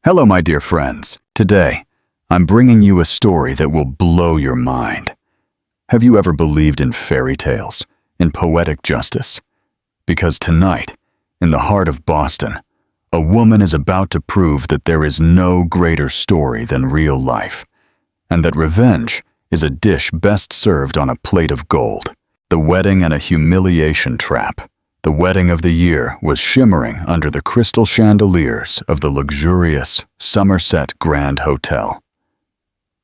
Hello, my dear friends. Today, I'm bringing you a story that will blow your mind. Have you ever believed in fairy tales, in poetic justice? Because tonight, in the heart of Boston, a woman is about to prove that there is no greater story than real life, and that revenge is a dish best served on a plate of gold. The wedding and a humiliation trap. The wedding of the year was shimmering under the crystal chandeliers of the luxurious Somerset Grand Hotel.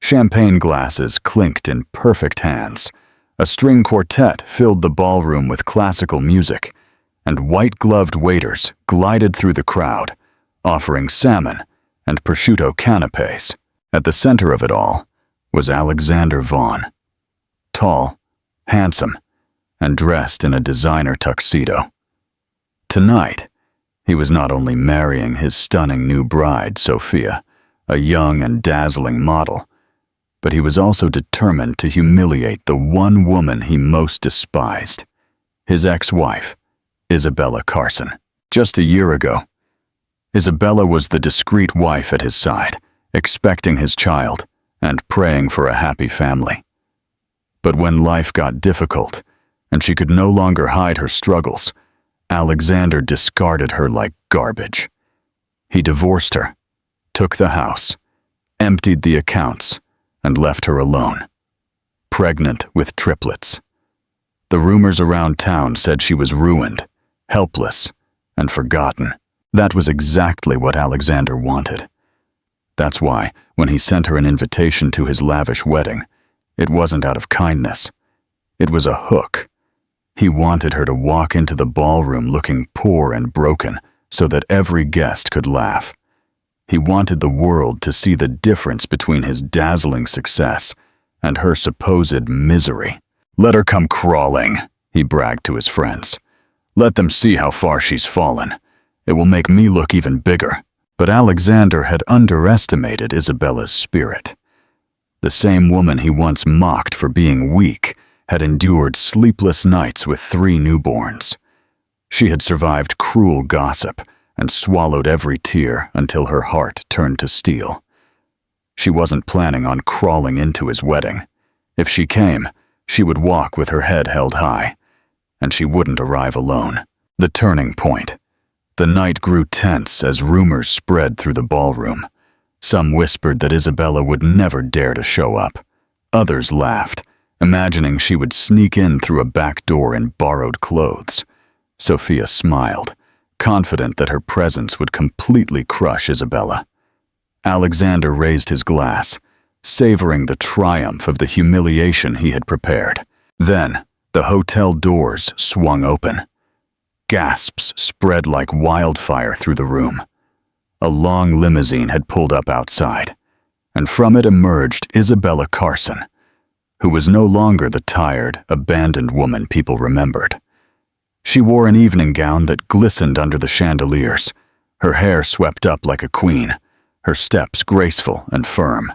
Champagne glasses clinked in perfect hands. A string quartet filled the ballroom with classical music, and white-gloved waiters glided through the crowd, offering salmon and prosciutto canapes. At the center of it all was Alexander Vaughn. Tall, handsome, and dressed in a designer tuxedo. Tonight, he was not only marrying his stunning new bride, Sophia, a young and dazzling model, but he was also determined to humiliate the one woman he most despised, his ex-wife, Isabella Carson. Just a year ago, Isabella was the discreet wife at his side, expecting his child and praying for a happy family. But when life got difficult, and she could no longer hide her struggles, Alexander discarded her like garbage. He divorced her, took the house, emptied the accounts, and left her alone, pregnant with triplets. The rumors around town said she was ruined, helpless, and forgotten. That was exactly what Alexander wanted. That's why, when he sent her an invitation to his lavish wedding, it wasn't out of kindness. It was a hook. He wanted her to walk into the ballroom looking poor and broken so that every guest could laugh. He wanted the world to see the difference between his dazzling success and her supposed misery. "Let her come crawling," he bragged to his friends. "Let them see how far she's fallen. It will make me look even bigger." But Alexander had underestimated Isabella's spirit. The same woman he once mocked for being weak had endured sleepless nights with 3 newborns. She had survived cruel gossip and swallowed every tear until her heart turned to steel. She wasn't planning on crawling into his wedding. If she came, she would walk with her head held high, and she wouldn't arrive alone. The turning point. The night grew tense as rumors spread through the ballroom. Some whispered that Isabella would never dare to show up. Others laughed, imagining she would sneak in through a back door in borrowed clothes. Sophia smiled, confident that her presence would completely crush Isabella. Alexander raised his glass, savoring the triumph of the humiliation he had prepared. Then, the hotel doors swung open. Gasps spread like wildfire through the room. A long limousine had pulled up outside, and from it emerged Isabella Carson, who was no longer the tired, abandoned woman people remembered. She wore an evening gown that glistened under the chandeliers, her hair swept up like a queen, her steps graceful and firm.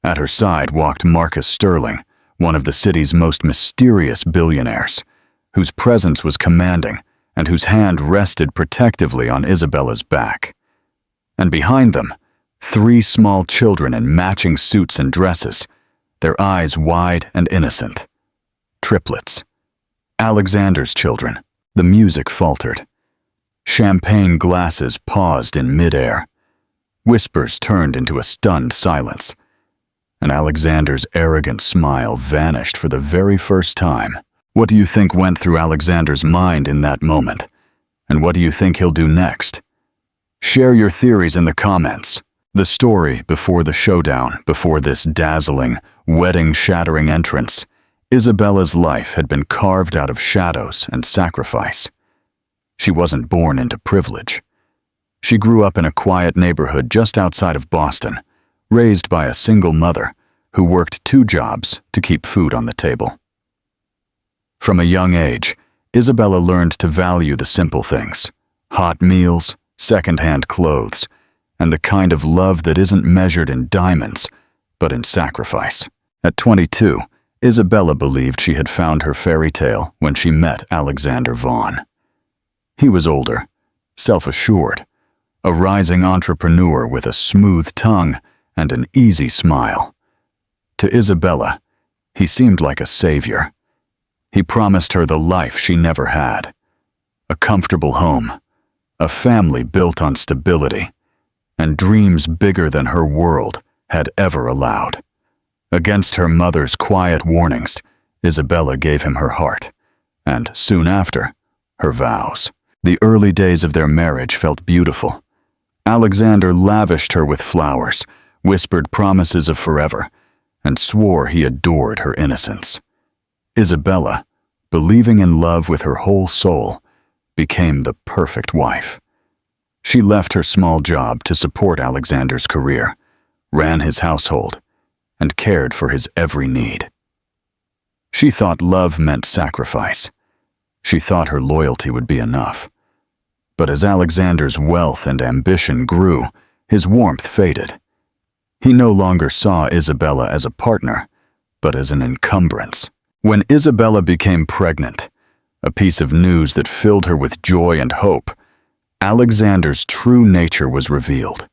At her side walked Marcus Sterling, one of the city's most mysterious billionaires, whose presence was commanding and whose hand rested protectively on Isabella's back. And behind them, 3 small children in matching suits and dresses, their eyes wide and innocent. Triplets. Alexander's children. The music faltered. Champagne glasses paused in midair. Whispers turned into a stunned silence, and Alexander's arrogant smile vanished for the very first time. What do you think went through Alexander's mind in that moment? And what do you think he'll do next? Share your theories in the comments. The story before the showdown, before this dazzling, wedding-shattering entrance, Isabella's life had been carved out of shadows and sacrifice. She wasn't born into privilege. She grew up in a quiet neighborhood just outside of Boston, raised by a single mother who worked 2 jobs to keep food on the table. From a young age, Isabella learned to value the simple things: hot meals, second-hand clothes, and the kind of love that isn't measured in diamonds, but in sacrifice. At 22, Isabella believed she had found her fairy tale when she met Alexander Vaughn. He was older, self-assured, a rising entrepreneur with a smooth tongue and an easy smile. To Isabella, he seemed like a savior. He promised her the life she never had, a comfortable home, a family built on stability, and dreams bigger than her world had ever allowed. Against her mother's quiet warnings, Isabella gave him her heart, and soon after, her vows. The early days of their marriage felt beautiful. Alexander lavished her with flowers, whispered promises of forever, and swore he adored her innocence. Isabella, believing in love with her whole soul, became the perfect wife. She left her small job to support Alexander's career, ran his household, and cared for his every need. She thought love meant sacrifice. She thought her loyalty would be enough. But as Alexander's wealth and ambition grew, his warmth faded. He no longer saw Isabella as a partner, but as an encumbrance. When Isabella became pregnant, a piece of news that filled her with joy and hope, Alexander's true nature was revealed.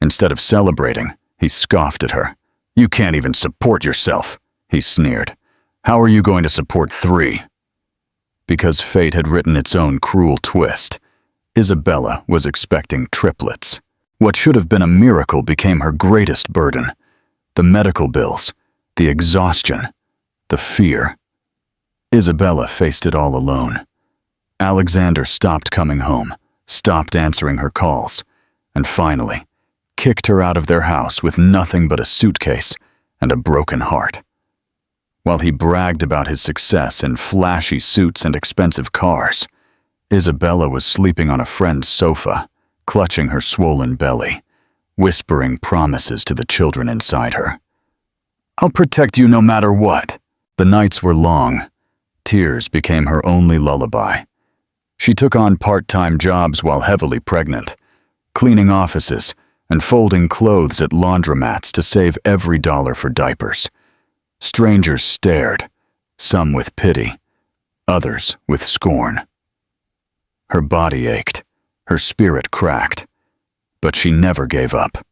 Instead of celebrating, he scoffed at her. "You can't even support yourself," he sneered. "How are you going to support 3? Because fate had written its own cruel twist, Isabella was expecting triplets. What should have been a miracle became her greatest burden. The medical bills, the exhaustion, the fear. Isabella faced it all alone. Alexander stopped coming home, stopped answering her calls, and finally kicked her out of their house with nothing but a suitcase and a broken heart. While he bragged about his success in flashy suits and expensive cars, Isabella was sleeping on a friend's sofa, clutching her swollen belly, whispering promises to the children inside her. "I'll protect you no matter what." The nights were long. Tears became her only lullaby. She took on part-time jobs while heavily pregnant, cleaning offices and folding clothes at laundromats to save every dollar for diapers. Strangers stared, some with pity, others with scorn. Her body ached, her spirit cracked, but she never gave up.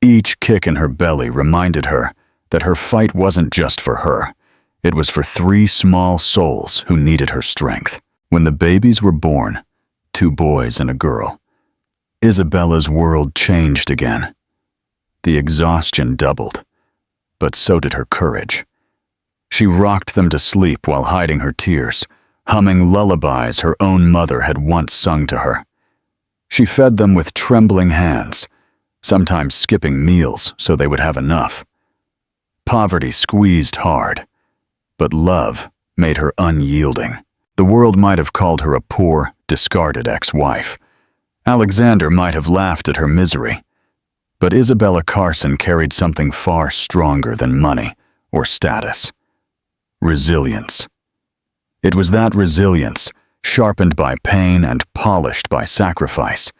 Each kick in her belly reminded her that her fight wasn't just for her. It was for 3 small souls who needed her strength. When the babies were born, 2 boys and a girl, Isabella's world changed again. The exhaustion doubled, but so did her courage. She rocked them to sleep while hiding her tears, humming lullabies her own mother had once sung to her. She fed them with trembling hands, sometimes skipping meals so they would have enough. Poverty squeezed hard, but love made her unyielding. The world might have called her a poor, discarded ex-wife. Alexander might have laughed at her misery. But Isabella Carson carried something far stronger than money or status: resilience. It was that resilience, sharpened by pain and polished by sacrifice,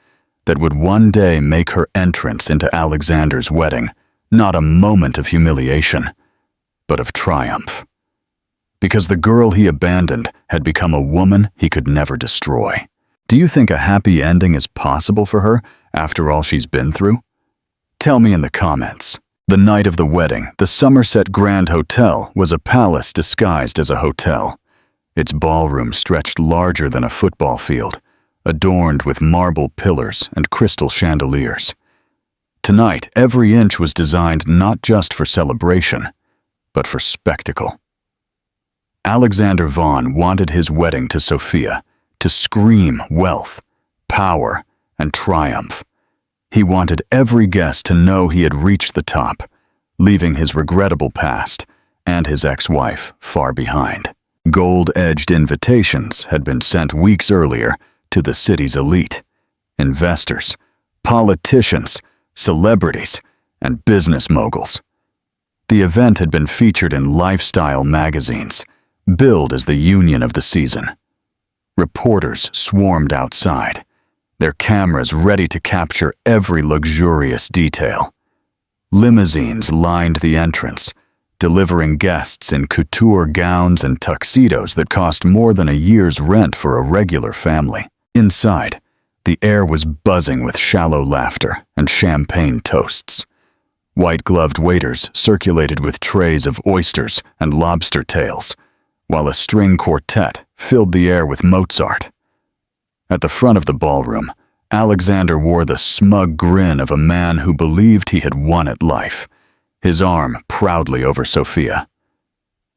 that would one day make her entrance into Alexander's wedding not a moment of humiliation, but of triumph. Because the girl he abandoned had become a woman he could never destroy. Do you think a happy ending is possible for her after all she's been through? Tell me in the comments. The night of the wedding, the Somerset Grand Hotel was a palace disguised as a hotel. Its ballroom stretched larger than a football field, adorned with marble pillars and crystal chandeliers. Tonight, every inch was designed not just for celebration, but for spectacle. Alexander Vaughn wanted his wedding to Sophia to scream wealth, power, and triumph. He wanted every guest to know he had reached the top, leaving his regrettable past and his ex-wife far behind. Gold-edged invitations had been sent weeks earlier to the city's elite: investors, politicians, celebrities, and business moguls. The event had been featured in lifestyle magazines, billed as the union of the season. Reporters swarmed outside, their cameras ready to capture every luxurious detail. Limousines lined the entrance, delivering guests in couture gowns and tuxedos that cost more than a year's rent for a regular family. Inside, The air was buzzing with shallow laughter and champagne toasts. White-gloved waiters circulated with trays of oysters and lobster tails, while a string quartet filled the air with Mozart. At the front of the ballroom, Alexander wore the smug grin of a man who believed he had won at life, his arm proudly over Sophia.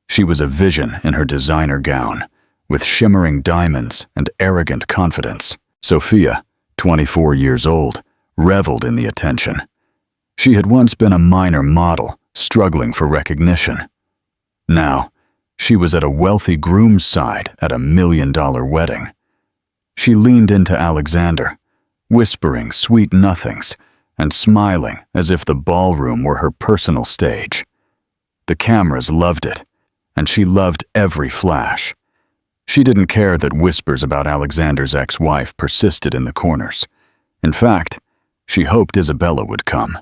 She was a vision in her designer gown, with shimmering diamonds and arrogant confidence. Sophia, 24 years old, reveled in the attention. She had once been a minor model, struggling for recognition. Now, she was at a wealthy groom's side at a $1 million wedding. She leaned into Alexander, whispering sweet nothings and smiling as if the ballroom were her personal stage. The cameras loved it, and she loved every flash. She didn't care that whispers about Alexander's ex-wife persisted in the corners. In fact, she hoped Isabella would come.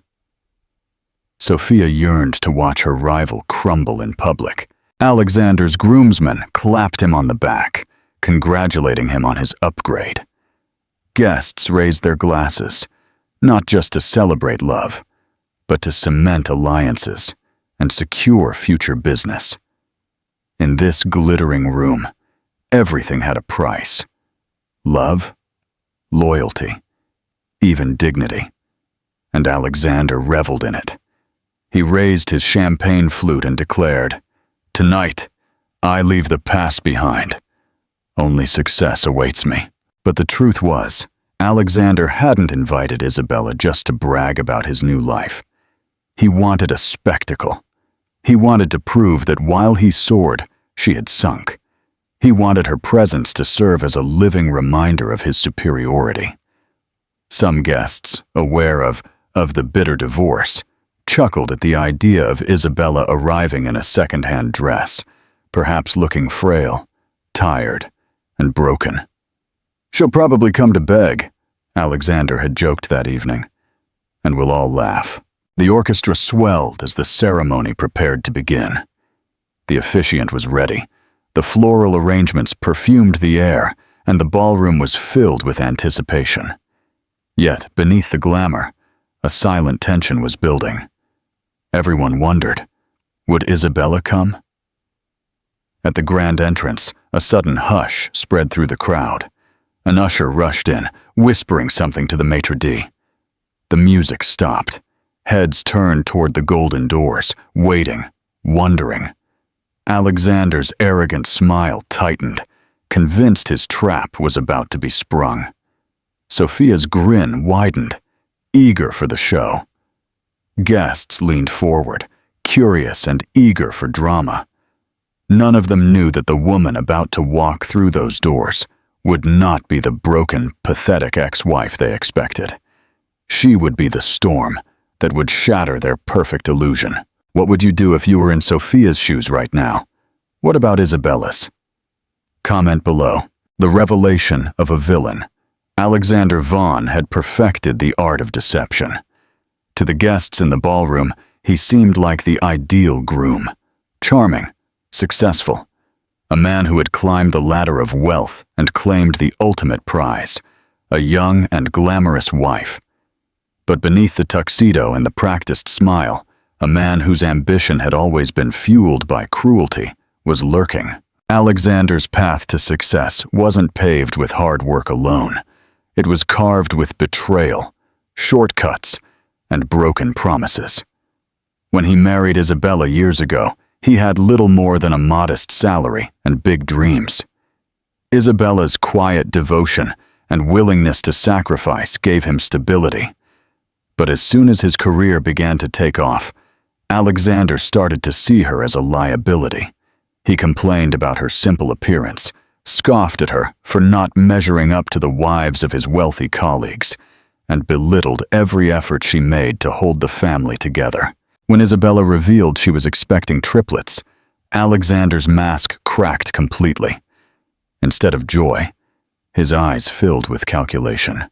Sophia yearned to watch her rival crumble in public. Alexander's groomsmen clapped him on the back, congratulating him on his upgrade. Guests raised their glasses, not just to celebrate love, but to cement alliances and secure future business. In this glittering room, everything had a price. Love, loyalty, even dignity. And Alexander reveled in it. He raised his champagne flute and declared, "Tonight, I leave the past behind. Only success awaits me." But the truth was, Alexander hadn't invited Isabella just to brag about his new life. He wanted a spectacle. He wanted to prove that while he soared, she had sunk. He wanted her presence to serve as a living reminder of his superiority. Some guests, aware of the bitter divorce, chuckled at the idea of Isabella arriving in a second-hand dress, perhaps looking frail, tired, and broken. "She'll probably come to beg," Alexander had joked that evening, and we'll all laugh. The orchestra swelled as the ceremony prepared to begin. The officiant was ready. The floral arrangements perfumed the air, and the ballroom was filled with anticipation. Yet, beneath the glamour, a silent tension was building. Everyone wondered, would Isabella come? At the grand entrance, a sudden hush spread through the crowd. An usher rushed in, whispering something to the maitre d'. The music stopped. Heads turned toward the golden doors, waiting, wondering. Alexander's arrogant smile tightened, convinced his trap was about to be sprung. Sophia's grin widened, eager for the show. Guests leaned forward, curious and eager for drama. None of them knew that the woman about to walk through those doors would not be the broken, pathetic ex-wife they expected. She would be the storm that would shatter their perfect illusion. What would you do if you were in Sophia's shoes right now? What about Isabella's? Comment below. The revelation of a villain. Alexander Vaughn had perfected the art of deception. To the guests in the ballroom, he seemed like the ideal groom. Charming, successful, a man who had climbed the ladder of wealth and claimed the ultimate prize, a young and glamorous wife. But beneath the tuxedo and the practiced smile, a man whose ambition had always been fueled by cruelty was lurking. Alexander's path to success wasn't paved with hard work alone. It was carved with betrayal, shortcuts, and broken promises. When he married Isabella years ago, he had little more than a modest salary and big dreams. Isabella's quiet devotion and willingness to sacrifice gave him stability. But as soon as his career began to take off, Alexander started to see her as a liability. He complained about her simple appearance, scoffed at her for not measuring up to the wives of his wealthy colleagues, and belittled every effort she made to hold the family together. When Isabella revealed she was expecting triplets, Alexander's mask cracked completely. Instead of joy, his eyes filled with calculation.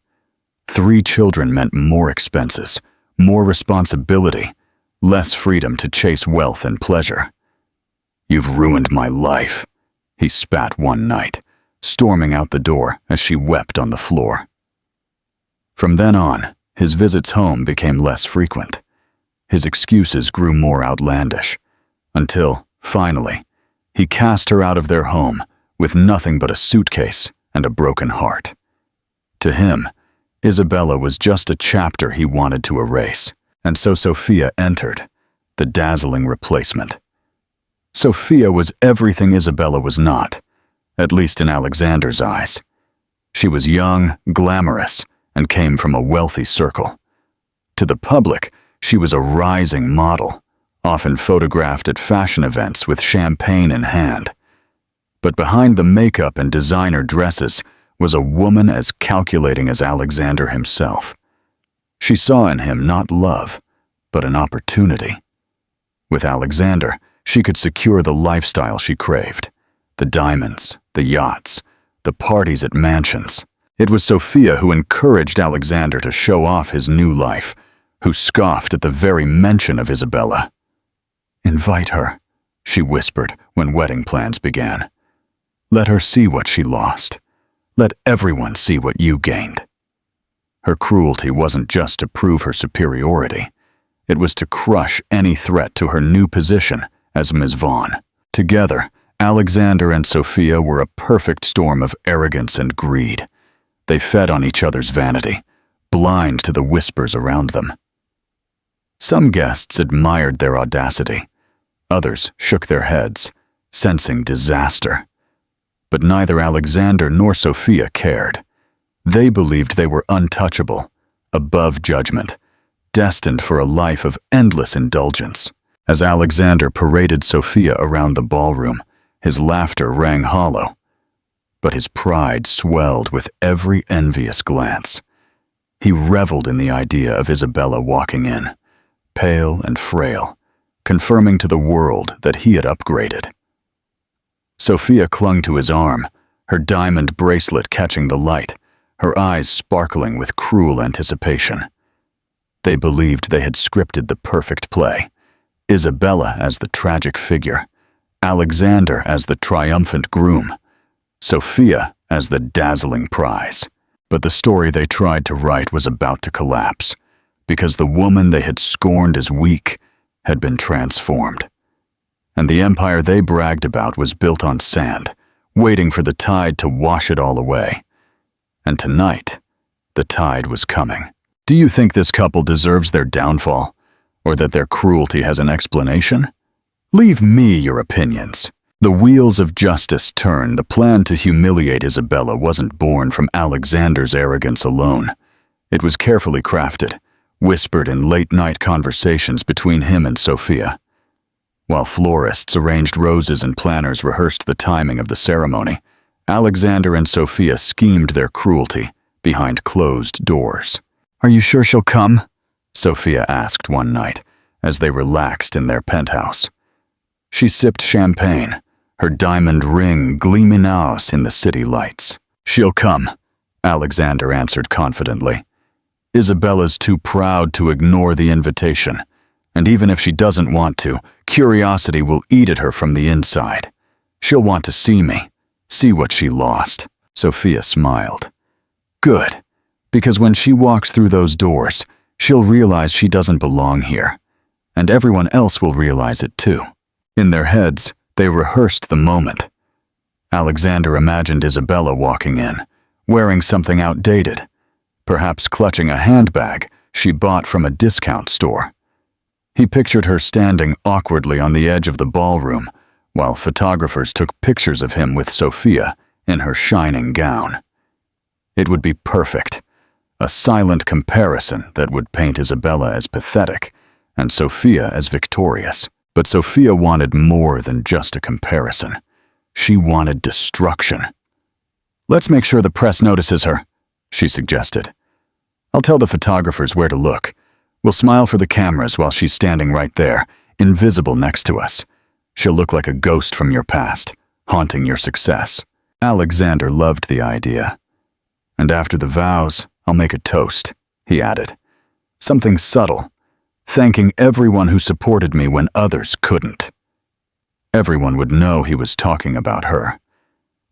3 children meant more expenses, more responsibility, less freedom to chase wealth and pleasure. "You've ruined my life," he spat one night, storming out the door as she wept on the floor. From then on, his visits home became less frequent. His excuses grew more outlandish, until, finally, he cast her out of their home with nothing but a suitcase and a broken heart. To him, Isabella was just a chapter he wanted to erase, and so Sophia entered, the dazzling replacement. Sophia was everything Isabella was not, at least in Alexander's eyes. She was young, glamorous, and came from a wealthy circle. To the public, she was a rising model, often photographed at fashion events with champagne in hand. But behind the makeup and designer dresses was a woman as calculating as Alexander himself. She saw in him not love, but an opportunity. With Alexander, she could secure the lifestyle she craved: the diamonds, the yachts, the parties at mansions. It was Sophia who encouraged Alexander to show off his new life, who scoffed at the very mention of Isabella. "Invite her," she whispered when wedding plans began. "Let her see what she lost. Let everyone see what you gained." Her cruelty wasn't just to prove her superiority. It was to crush any threat to her new position as Ms. Vaughn. Together, Alexander and Sophia were a perfect storm of arrogance and greed. They fed on each other's vanity, blind to the whispers around them. Some guests admired their audacity. Others shook their heads, sensing disaster. But neither Alexander nor Sophia cared. They believed they were untouchable, above judgment, destined for a life of endless indulgence. As Alexander paraded Sophia around the ballroom, his laughter rang hollow, but his pride swelled with every envious glance. He reveled in the idea of Isabella walking in, pale and frail, confirming to the world that he had upgraded. Sophia clung to his arm, her diamond bracelet catching the light, her eyes sparkling with cruel anticipation. They believed they had scripted the perfect play: Isabella as the tragic figure, Alexander as the triumphant groom, Sophia as the dazzling prize. But the story they tried to write was about to collapse, because the woman they had scorned as weak had been transformed. And the empire they bragged about was built on sand, waiting for the tide to wash it all away. And tonight, the tide was coming. Do you think this couple deserves their downfall, or that their cruelty has an explanation? Leave me your opinions. The wheels of justice turned. The plan to humiliate Isabella wasn't born from Alexander's arrogance alone. It was carefully crafted, whispered in late-night conversations between him and Sophia. While florists arranged roses and planners rehearsed the timing of the ceremony, Alexander and Sophia schemed their cruelty behind closed doors. "Are you sure she'll come?" Sophia asked one night, as they relaxed in their penthouse. She sipped champagne, her diamond ring gleaming out in the city lights. "She'll come," Alexander answered confidently. "Isabella's too proud to ignore the invitation, and even if she doesn't want to, curiosity will eat at her from the inside. She'll want to see me, see what she lost." Sophia smiled. "Good, because when she walks through those doors, she'll realize she doesn't belong here, and everyone else will realize it too." In their heads, they rehearsed the moment. Alexander imagined Isabella walking in, wearing something outdated, perhaps clutching a handbag she bought from a discount store. He pictured her standing awkwardly on the edge of the ballroom, while photographers took pictures of him with Sophia in her shining gown. It would be perfect, a silent comparison that would paint Isabella as pathetic and Sophia as victorious. But Sophia wanted more than just a comparison. She wanted destruction. "Let's make sure the press notices her," she suggested. "I'll tell the photographers where to look. We'll smile for the cameras while she's standing right there, invisible next to us. She'll look like a ghost from your past, haunting your success." Alexander loved the idea. "And after the vows, I'll make a toast," he added. "Something subtle, thanking everyone who supported me when others couldn't." Everyone would know he was talking about her.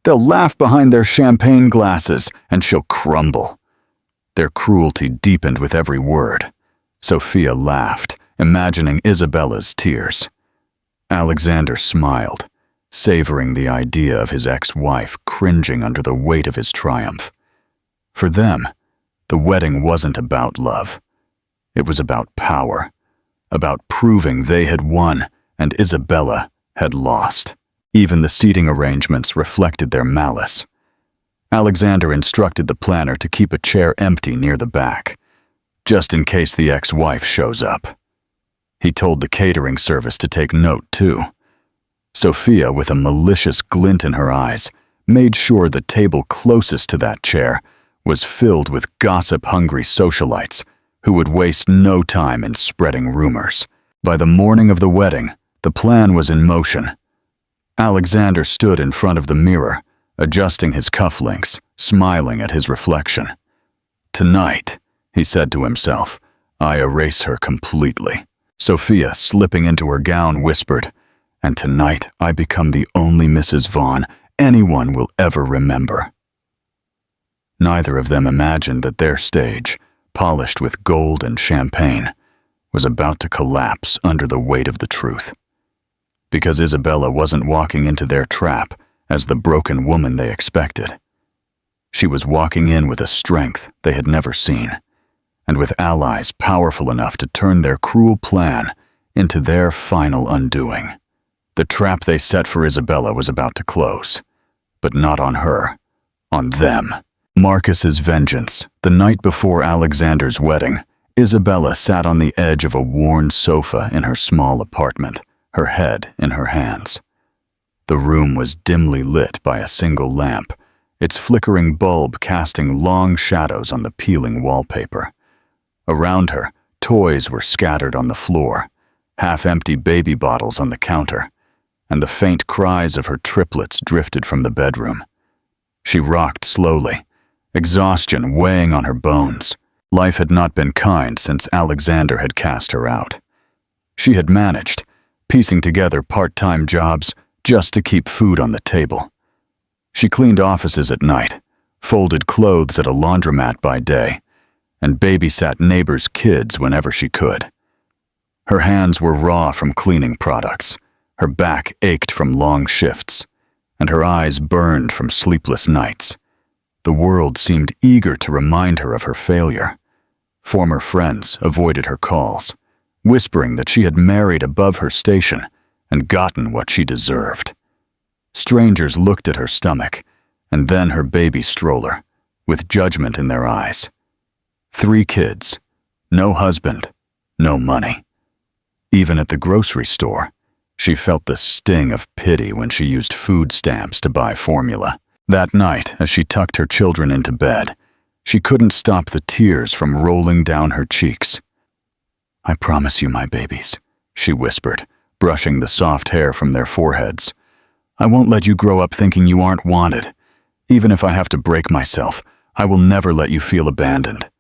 They'll laugh behind their champagne glasses, and she'll crumble. Their cruelty deepened with every word. Sophia laughed, imagining Isabella's tears. Alexander smiled, savoring the idea of his ex-wife cringing under the weight of his triumph. For them, the wedding wasn't about love. It was about power, about proving they had won and Isabella had lost. Even the seating arrangements reflected their malice. Alexander instructed the planner to keep a chair empty near the back, just in case the ex-wife shows up. He told the catering service to take note, too. Sophia, with a malicious glint in her eyes, made sure the table closest to that chair was filled with gossip-hungry socialites who would waste no time in spreading rumors. By the morning of the wedding, the plan was in motion. Alexander stood in front of the mirror, adjusting his cufflinks, smiling at his reflection. "Tonight," he said to himself, "I erase her completely." Sophia, slipping into her gown, whispered, "And tonight I become the only Mrs. Vaughn anyone will ever remember." Neither of them imagined that their stage, polished with gold and champagne, was about to collapse under the weight of the truth. Because Isabella wasn't walking into their trap as the broken woman they expected. She was walking in with a strength they had never seen, and with allies powerful enough to turn their cruel plan into their final undoing. The trap they set for Isabella was about to close, but not on her, on them. Marcus's vengeance. The night before Alexander's wedding, Isabella sat on the edge of a worn sofa in her small apartment, her head in her hands. The room was dimly lit by a single lamp, its flickering bulb casting long shadows on the peeling wallpaper. Around her, toys were scattered on the floor, half-empty baby bottles on the counter, and the faint cries of her triplets drifted from the bedroom. She rocked slowly, exhaustion weighing on her bones. Life had not been kind since Alexander had cast her out. She had managed, piecing together part-time jobs just to keep food on the table. She cleaned offices at night, folded clothes at a laundromat by day, and babysat neighbors' kids whenever she could. Her hands were raw from cleaning products, her back ached from long shifts, and her eyes burned from sleepless nights. The world seemed eager to remind her of her failure. Former friends avoided her calls, whispering that she had married above her station and gotten what she deserved. Strangers looked at her stomach, and then her baby stroller, with judgment in their eyes. 3 kids, no husband, no money. Even at the grocery store, she felt the sting of pity when she used food stamps to buy formula. That night, as she tucked her children into bed, she couldn't stop the tears from rolling down her cheeks. "I promise you, my babies," she whispered, brushing the soft hair from their foreheads. "I won't let you grow up thinking you aren't wanted. Even if I have to break myself, I will never let you feel abandoned."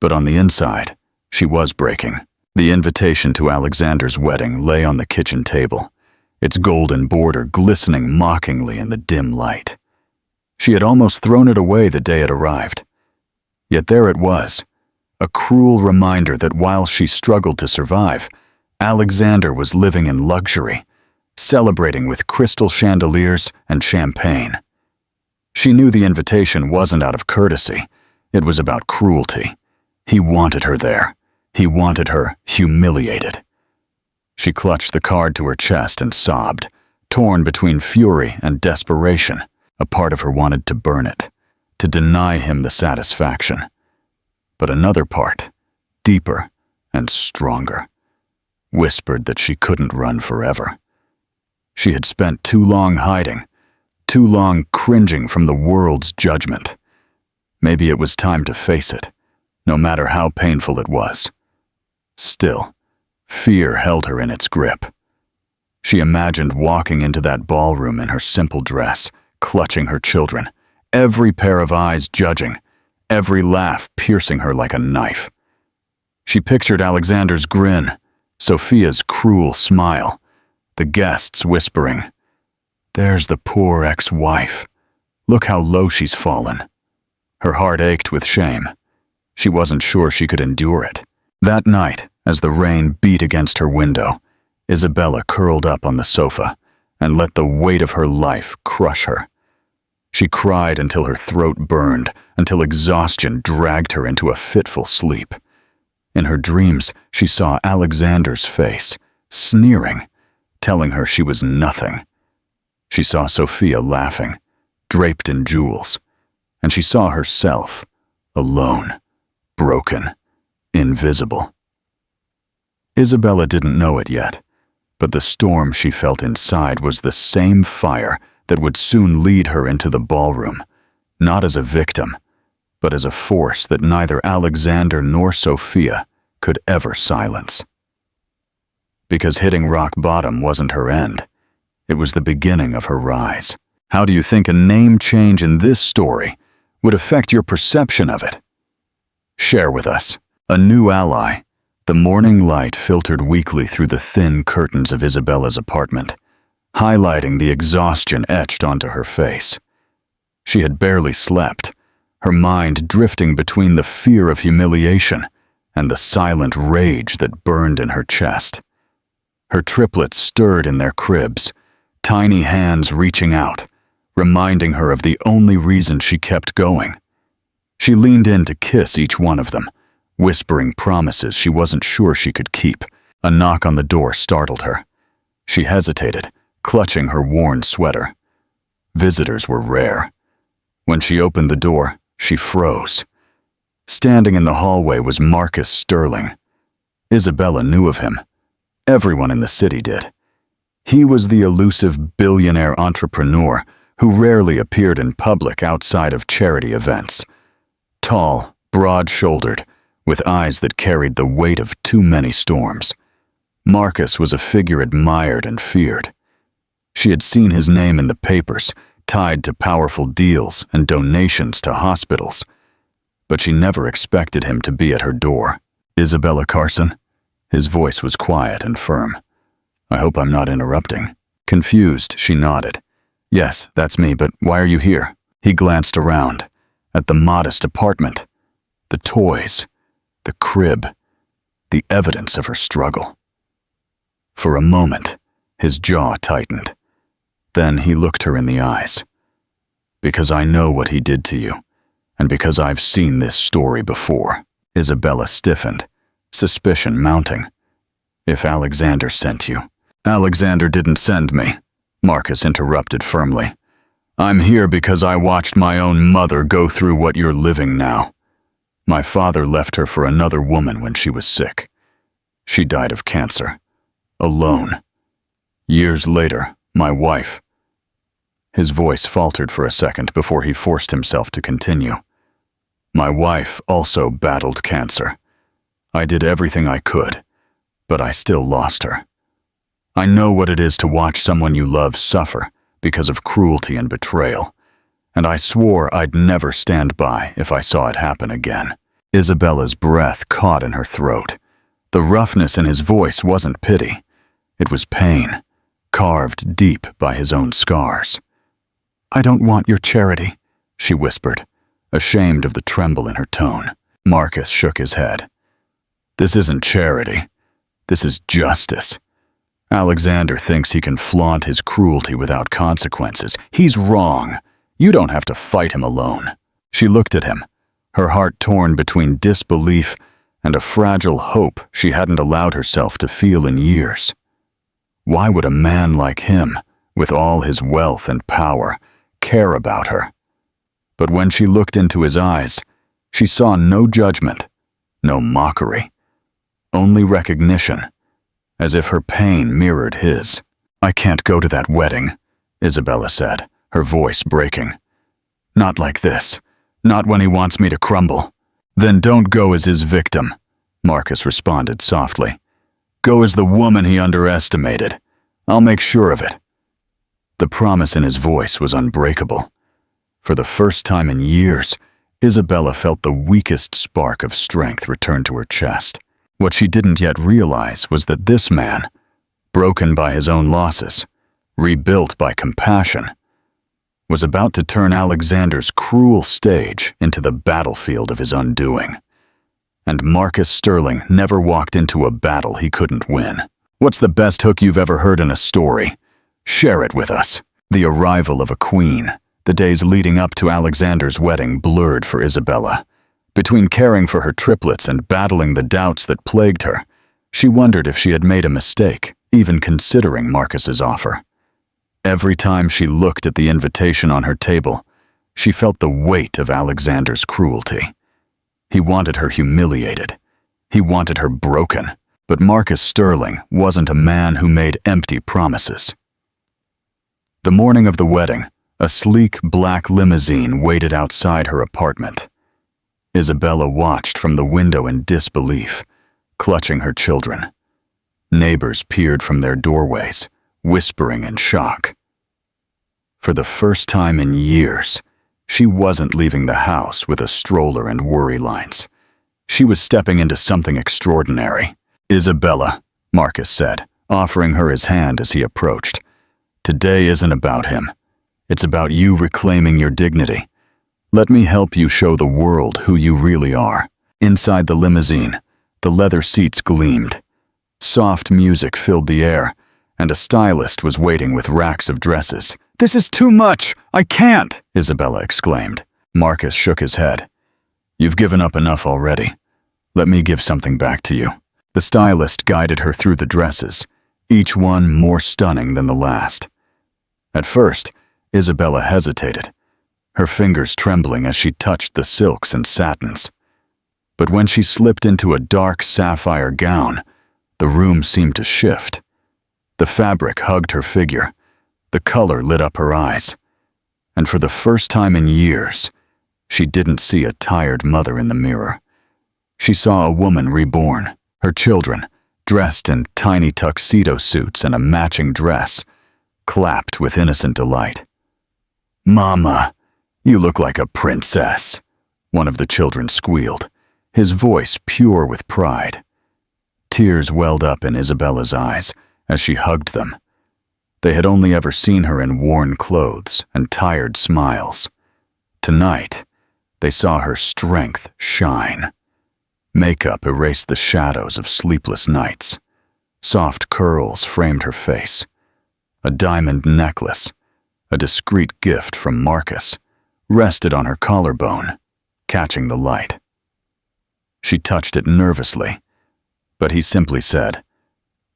But on the inside, she was breaking. The invitation to Alexander's wedding lay on the kitchen table, its golden border glistening mockingly in the dim light. She had almost thrown it away the day it arrived. Yet there it was, a cruel reminder that while she struggled to survive, Alexander was living in luxury, celebrating with crystal chandeliers and champagne. She knew the invitation wasn't out of courtesy, it was about cruelty. He wanted her there. He wanted her humiliated. She clutched the card to her chest and sobbed, torn between fury and desperation. A part of her wanted to burn it, to deny him the satisfaction. But another part, deeper and stronger, whispered that she couldn't run forever. She had spent too long hiding, too long cringing from the world's judgment. Maybe it was time to face it, no matter how painful it was. Still, fear held her in its grip. She imagined walking into that ballroom in her simple dress, clutching her children, every pair of eyes judging, every laugh piercing her like a knife. She pictured Alexander's grin, Sophia's cruel smile, the guests whispering, "There's the poor ex-wife. Look how low she's fallen." Her heart ached with shame, She wasn't sure she could endure it. That night, as the rain beat against her window, Isabella curled up on the sofa and let the weight of her life crush her. She cried until her throat burned, until exhaustion dragged her into a fitful sleep. In her dreams, she saw Alexander's face, sneering, telling her she was nothing. She saw Sophia laughing, draped in jewels, and she saw herself, alone, broken, invisible. Isabella didn't know it yet, but the storm she felt inside was the same fire that would soon lead her into the ballroom, not as a victim, but as a force that neither Alexander nor Sophia could ever silence. Because hitting rock bottom wasn't her end, it was the beginning of her rise. How do you think a name change in this story would affect your perception of it? Share with us. A new ally. The morning light filtered weakly through the thin curtains of Isabella's apartment, highlighting the exhaustion etched onto her face. She had barely slept, her mind drifting between the fear of humiliation and the silent rage that burned in her chest. Her triplets stirred in their cribs, tiny hands reaching out, reminding her of the only reason she kept going. She leaned in to kiss each one of them, whispering promises she wasn't sure she could keep. A knock on the door startled her. She hesitated, clutching her worn sweater. Visitors were rare. When she opened the door, she froze. Standing in the hallway was Marcus Sterling. Isabella knew of him. Everyone in the city did. He was the elusive billionaire entrepreneur who rarely appeared in public outside of charity events. Tall, broad-shouldered, with eyes that carried the weight of too many storms. Marcus was a figure admired and feared. She had seen his name in the papers, tied to powerful deals and donations to hospitals. But she never expected him to be at her door. Isabella Carson? His voice was quiet and firm. I hope I'm not interrupting. Confused, she nodded. Yes, that's me, but why are you here? He glanced around, at the modest apartment, the toys, the crib, the evidence of her struggle. For a moment, his jaw tightened. Then he looked her in the eyes. Because I know what he did to you, and because I've seen this story before. Isabella stiffened, suspicion mounting. If Alexander sent you. Alexander didn't send me, Marcus interrupted firmly. I'm here because I watched my own mother go through what you're living now. My father left her for another woman when she was sick. She died of cancer. Alone. Years later, my wife. His voice faltered for a second before he forced himself to continue. My wife also battled cancer. I did everything I could, but I still lost her. I know what it is to watch someone you love suffer because of cruelty and betrayal, and I swore I'd never stand by if I saw it happen again. Isabella's breath caught in her throat. The roughness in his voice wasn't pity. It was pain, carved deep by his own scars. I don't want your charity, she whispered, ashamed of the tremble in her tone. Marcus shook his head. This isn't charity. This is justice. Alexander thinks he can flaunt his cruelty without consequences. He's wrong. You don't have to fight him alone. She looked at him, her heart torn between disbelief and a fragile hope she hadn't allowed herself to feel in years. Why would a man like him, with all his wealth and power, care about her? But when she looked into his eyes, she saw no judgment, no mockery, only recognition, as if her pain mirrored his. I can't go to that wedding, Isabella said, her voice breaking. Not like this. Not when he wants me to crumble. Then don't go as his victim, Marcus responded softly. Go as the woman he underestimated. I'll make sure of it. The promise in his voice was unbreakable. For the first time in years, Isabella felt the weakest spark of strength return to her chest. What she didn't yet realize was that this man, broken by his own losses, rebuilt by compassion, was about to turn Alexander's cruel stage into the battlefield of his undoing. and Marcus Sterling never walked into a battle he couldn't win. What's the best hook you've ever heard in a story? Share it with us. The arrival of a queen. The days leading up to Alexander's wedding blurred for Isabella. Between caring for her triplets and battling the doubts that plagued her, she wondered if she had made a mistake, even considering Marcus's offer. Every time she looked at the invitation on her table, she felt the weight of Alexander's cruelty. He wanted her humiliated. He wanted her broken. But Marcus Sterling wasn't a man who made empty promises. The morning of the wedding, a sleek black limousine waited outside her apartment. Isabella watched from the window in disbelief, clutching her children. Neighbors peered from their doorways, whispering in shock. For the first time in years, she wasn't leaving the house with a stroller and worry lines. She was stepping into something extraordinary. "Isabella," Marcus said, offering her his hand as he approached. "Today isn't about him. It's about you reclaiming your dignity. Let me help you show the world who you really are." Inside the limousine, the leather seats gleamed. Soft music filled the air, and a stylist was waiting with racks of dresses. "This is too much! I can't!" Isabella exclaimed. Marcus shook his head. "You've given up enough already. Let me give something back to you." The stylist guided her through the dresses, each one more stunning than the last. At first, Isabella hesitated, her fingers trembling as she touched the silks and satins. But when she slipped into a dark sapphire gown, the room seemed to shift. The fabric hugged her figure, the color lit up her eyes, and for the first time in years, she didn't see a tired mother in the mirror. She saw a woman reborn. Her children, dressed in tiny tuxedo suits and a matching dress, clapped with innocent delight. "Mama, you look like a princess," one of the children squealed, his voice pure with pride. Tears welled up in Isabella's eyes as she hugged them. They had only ever seen her in worn clothes and tired smiles. Tonight, they saw her strength shine. Makeup erased the shadows of sleepless nights. Soft curls framed her face. A diamond necklace, a discreet gift from Marcus, rested on her collarbone, catching the light. She touched it nervously, but he simply said,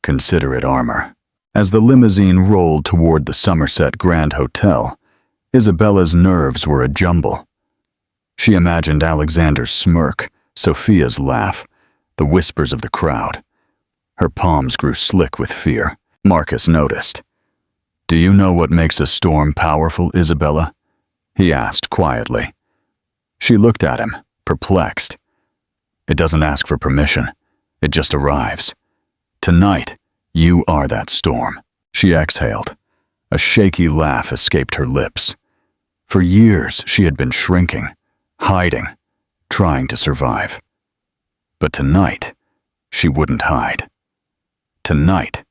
"Consider it armor." As the limousine rolled toward the Somerset Grand Hotel, Isabella's nerves were a jumble. She imagined Alexander's smirk, Sophia's laugh, the whispers of the crowd. Her palms grew slick with fear. Marcus noticed. "Do you know what makes a storm powerful, Isabella?" he asked quietly. She looked at him, perplexed. "It doesn't ask for permission. It just arrives. Tonight, you are that storm." She exhaled. A shaky laugh escaped her lips. For years, she had been shrinking, hiding, trying to survive. But tonight, she wouldn't hide. Tonight,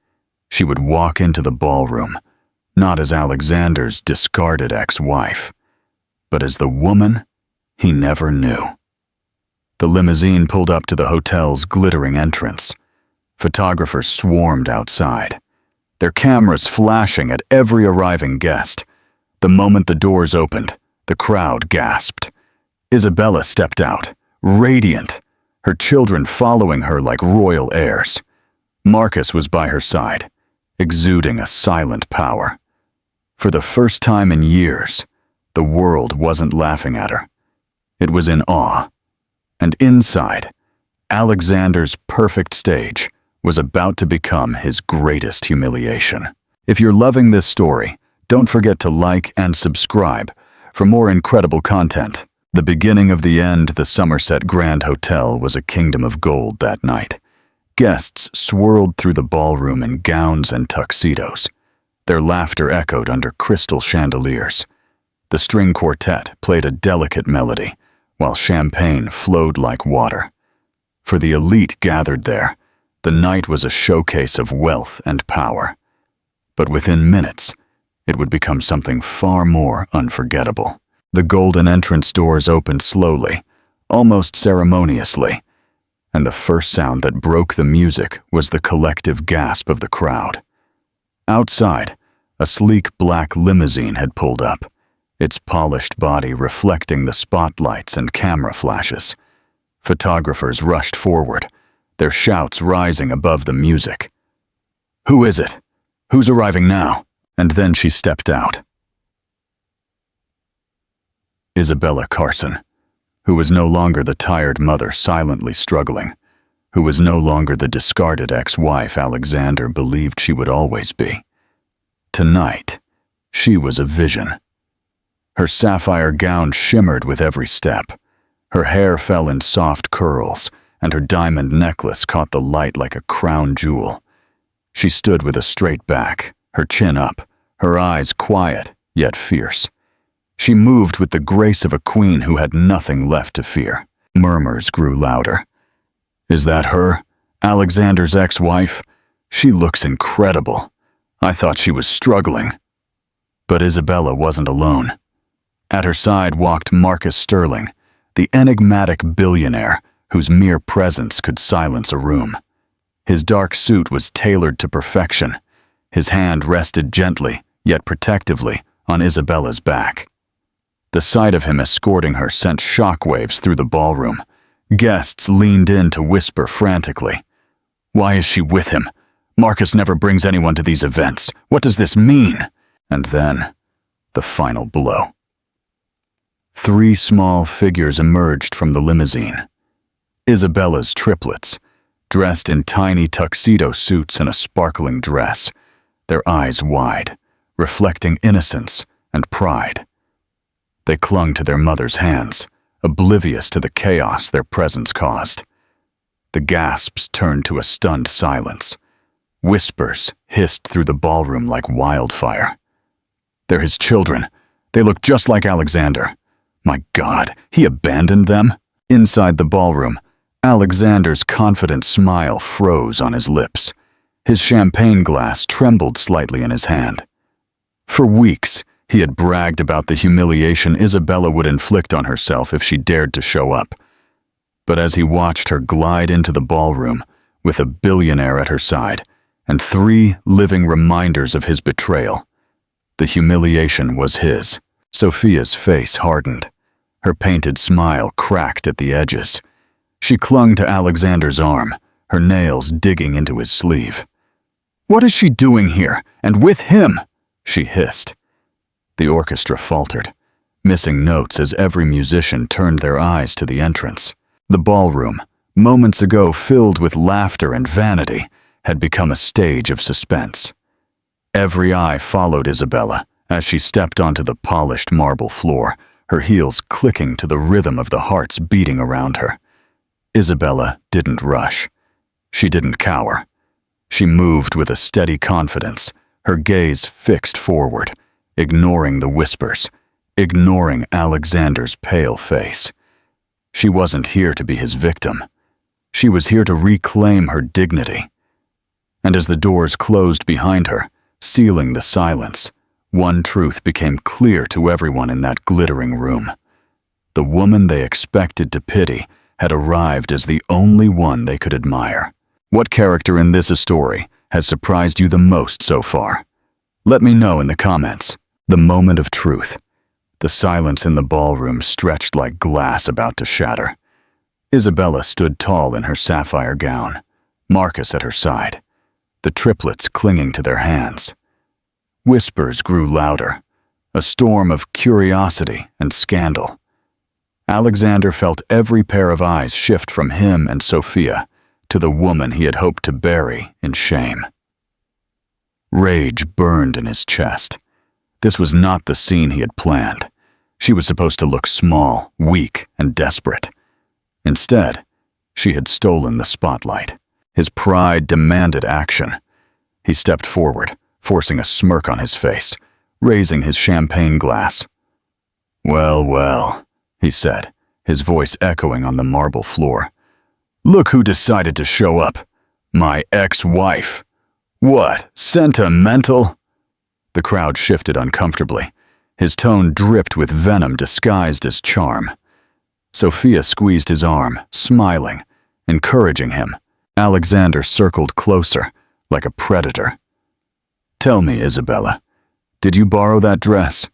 she would walk into the ballroom, not as Alexander's discarded ex-wife, but as the woman he never knew. The limousine pulled up to the hotel's glittering entrance. Photographers swarmed outside, their cameras flashing at every arriving guest. The moment the doors opened, the crowd gasped. Isabella stepped out, radiant, her children following her like royal heirs. Marcus was by her side, exuding a silent power. For the first time in years, the world wasn't laughing at her. It was in awe. And inside, Alexander's perfect stage was about to become his greatest humiliation. If you're loving this story, don't forget to like and subscribe for more incredible content. The beginning of the end, the Somerset Grand Hotel was a kingdom of gold that night. Guests swirled through the ballroom in gowns and tuxedos. Their laughter echoed under crystal chandeliers. The string quartet played a delicate melody, while champagne flowed like water. For the elite gathered there, the night was a showcase of wealth and power. But within minutes, it would become something far more unforgettable. The golden entrance doors opened slowly, almost ceremoniously, and the first sound that broke the music was the collective gasp of the crowd. Outside, a sleek black limousine had pulled up, its polished body reflecting the spotlights and camera flashes. Photographers rushed forward, their shouts rising above the music. "Who is it? Who's arriving now?" And then she stepped out. Isabella Carson, who was no longer the tired mother silently struggling, who was no longer the discarded ex-wife Alexander believed she would always be. Tonight, she was a vision. Her sapphire gown shimmered with every step. Her hair fell in soft curls, and her diamond necklace caught the light like a crown jewel. She stood with a straight back, her chin up, her eyes quiet yet fierce. She moved with the grace of a queen who had nothing left to fear. Murmurs grew louder. "Is that her? Alexander's ex-wife? She looks incredible. I thought she was struggling." But Isabella wasn't alone. At her side walked Marcus Sterling, the enigmatic billionaire whose mere presence could silence a room. His dark suit was tailored to perfection. His hand rested gently, yet protectively, on Isabella's back. The sight of him escorting her sent shockwaves through the ballroom. Guests leaned in to whisper frantically, "Why is she with him? Marcus never brings anyone to these events. What does this mean?" And then, the final blow. 3 small figures emerged from the limousine. Isabella's triplets, dressed in tiny tuxedo suits and a sparkling dress, their eyes wide, reflecting innocence and pride. They clung to their mother's hands, oblivious to the chaos their presence caused. The gasps turned to a stunned silence. Whispers hissed through the ballroom like wildfire. "They're his children. They look just like Alexander. My God, he abandoned them?" Inside the ballroom, Alexander's confident smile froze on his lips. His champagne glass trembled slightly in his hand. For weeks, he had bragged about the humiliation Isabella would inflict on herself if she dared to show up. But as he watched her glide into the ballroom, with a billionaire at her side, and 3 living reminders of his betrayal, the humiliation was his. Sophia's face hardened. Her painted smile cracked at the edges. She clung to Alexander's arm, her nails digging into his sleeve. "What is she doing here, and with him?" she hissed. The orchestra faltered, missing notes as every musician turned their eyes to the entrance. The ballroom, moments ago filled with laughter and vanity, had become a stage of suspense. Every eye followed Isabella as she stepped onto the polished marble floor, her heels clicking to the rhythm of the hearts beating around her. Isabella didn't rush. She didn't cower. She moved with a steady confidence, her gaze fixed forward, ignoring the whispers, ignoring Alexander's pale face. She wasn't here to be his victim. She was here to reclaim her dignity. And as the doors closed behind her, sealing the silence, one truth became clear to everyone in that glittering room. The woman they expected to pity had arrived as the only one they could admire. What character in this story has surprised you the most so far? Let me know in the comments. The moment of truth. The silence in the ballroom stretched like glass about to shatter. Isabella stood tall in her sapphire gown, Marcus at her side, the triplets clinging to their hands. Whispers grew louder, a storm of curiosity and scandal. Alexander felt every pair of eyes shift from him and Sophia to the woman he had hoped to bury in shame. Rage burned in his chest. This was not the scene he had planned. She was supposed to look small, weak, and desperate. Instead, she had stolen the spotlight. His pride demanded action. He stepped forward, forcing a smirk on his face, raising his champagne glass. "Well, well," he said, his voice echoing on the marble floor. "Look who decided to show up. My ex-wife. What, sentimental?" The crowd shifted uncomfortably. His tone dripped with venom disguised as charm. Sophia squeezed his arm, smiling, encouraging him. Alexander circled closer, like a predator. "Tell me, Isabella, did you borrow that dress?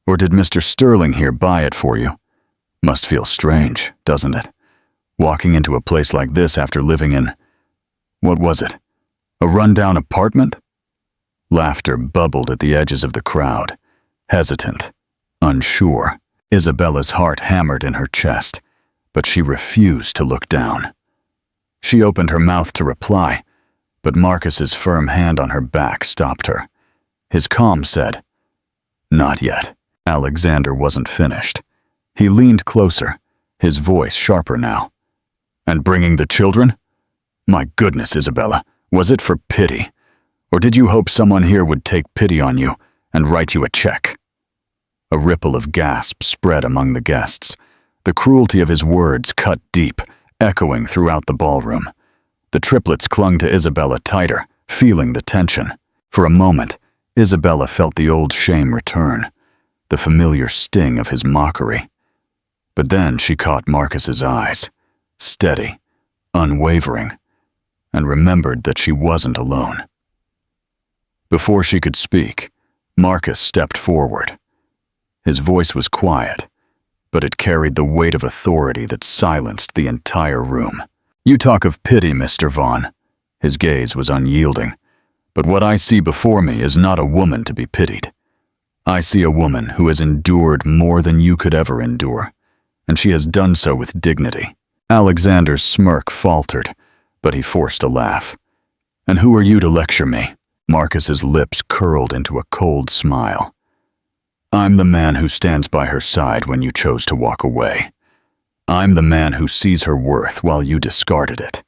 Or did Mr. Sterling here buy it for you? Must feel strange, doesn't it? Walking into a place like this after living in, what was it, a rundown apartment?" Laughter bubbled at the edges of the crowd, hesitant, unsure. Isabella's heart hammered in her chest, but she refused to look down. She opened her mouth to reply, but Marcus's firm hand on her back stopped her. His calm said, "Not yet." Alexander wasn't finished. He leaned closer, his voice sharper now. "And bringing the children? My goodness, Isabella, was it for pity? Or did you hope someone here would take pity on you and write you a check?" A ripple of gasps spread among the guests. The cruelty of his words cut deep, echoing throughout the ballroom. The triplets clung to Isabella tighter, feeling the tension. For a moment, Isabella felt the old shame return, the familiar sting of his mockery. But then she caught Marcus's eyes, steady, unwavering, and remembered that she wasn't alone. Before she could speak, Marcus stepped forward. His voice was quiet, but it carried the weight of authority that silenced the entire room. "You talk of pity, Mr. Vaughn." His gaze was unyielding. "But what I see before me is not a woman to be pitied. I see a woman who has endured more than you could ever endure, and she has done so with dignity." Alexander's smirk faltered, but he forced a laugh. "And who are you to lecture me?" Marcus's lips curled into a cold smile. "I'm the man who stands by her side when you chose to walk away. I'm the man who sees her worth while you discarded it.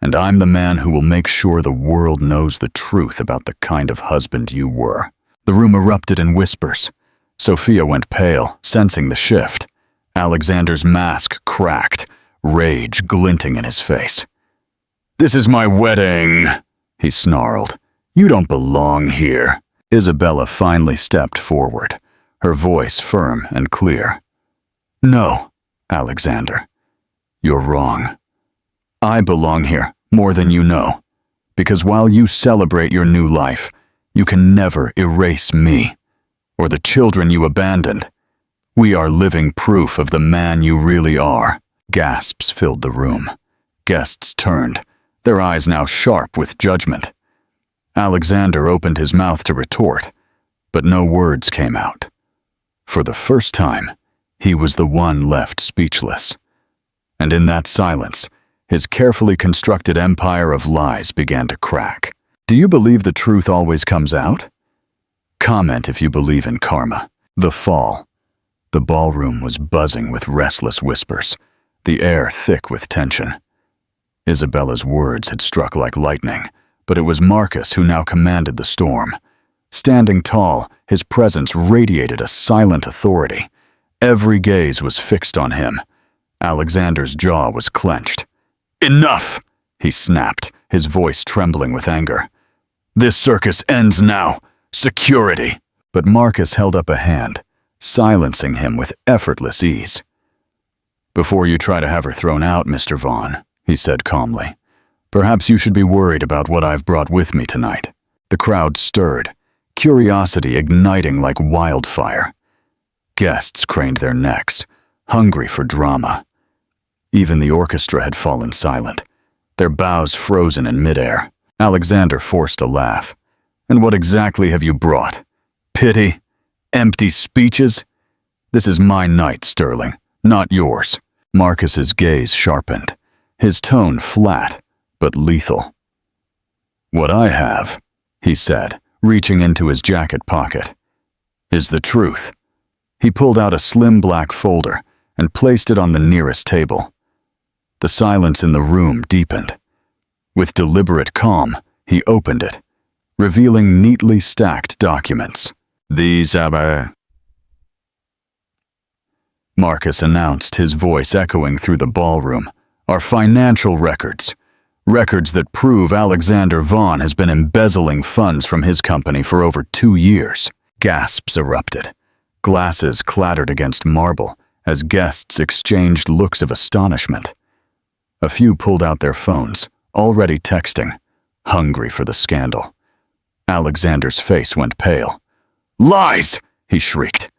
And I'm the man who will make sure the world knows the truth about the kind of husband you were." The room erupted in whispers. Sophia went pale, sensing the shift. Alexander's mask cracked, rage glinting in his face. "This is my wedding," he snarled. "You don't belong here." Isabella finally stepped forward, her voice firm and clear. "No, Alexander, you're wrong. I belong here more than you know, because while you celebrate your new life, you can never erase me, or the children you abandoned. We are living proof of the man you really are." Gasps filled the room. Guests turned, their eyes now sharp with judgment. Alexander opened his mouth to retort, but no words came out. For the first time, he was the one left speechless. And in that silence, his carefully constructed empire of lies began to crack. Do you believe the truth always comes out? Comment if you believe in karma. The fall. The ballroom was buzzing with restless whispers, the air thick with tension. Isabella's words had struck like lightning, but it was Marcus who now commanded the storm. Standing tall, his presence radiated a silent authority. Every gaze was fixed on him. Alexander's jaw was clenched. "Enough!" he snapped, his voice trembling with anger. "This circus ends now. Security!" But Marcus held up a hand, silencing him with effortless ease. "Before you try to have her thrown out, Mr. Vaughn," he said calmly, "perhaps you should be worried about what I've brought with me tonight." The crowd stirred, curiosity igniting like wildfire. Guests craned their necks, hungry for drama. Even the orchestra had fallen silent, their bows frozen in midair. Alexander forced a laugh. "And what exactly have you brought? Pity? Empty speeches? This is my night, Sterling, not yours." Marcus's gaze sharpened, his tone flat but lethal. "What I have," he said, reaching into his jacket pocket, "is the truth." He pulled out a slim black folder and placed it on the nearest table. The silence in the room deepened. With deliberate calm, he opened it, revealing neatly stacked documents. "These are..." Marcus announced, his voice echoing through the ballroom, "are financial records. Records that prove Alexander Vaughn has been embezzling funds from his company for over 2 years. Gasps erupted. Glasses clattered against marble as guests exchanged looks of astonishment. A few pulled out their phones, already texting, hungry for the scandal. Alexander's face went pale. "Lies!" he shrieked.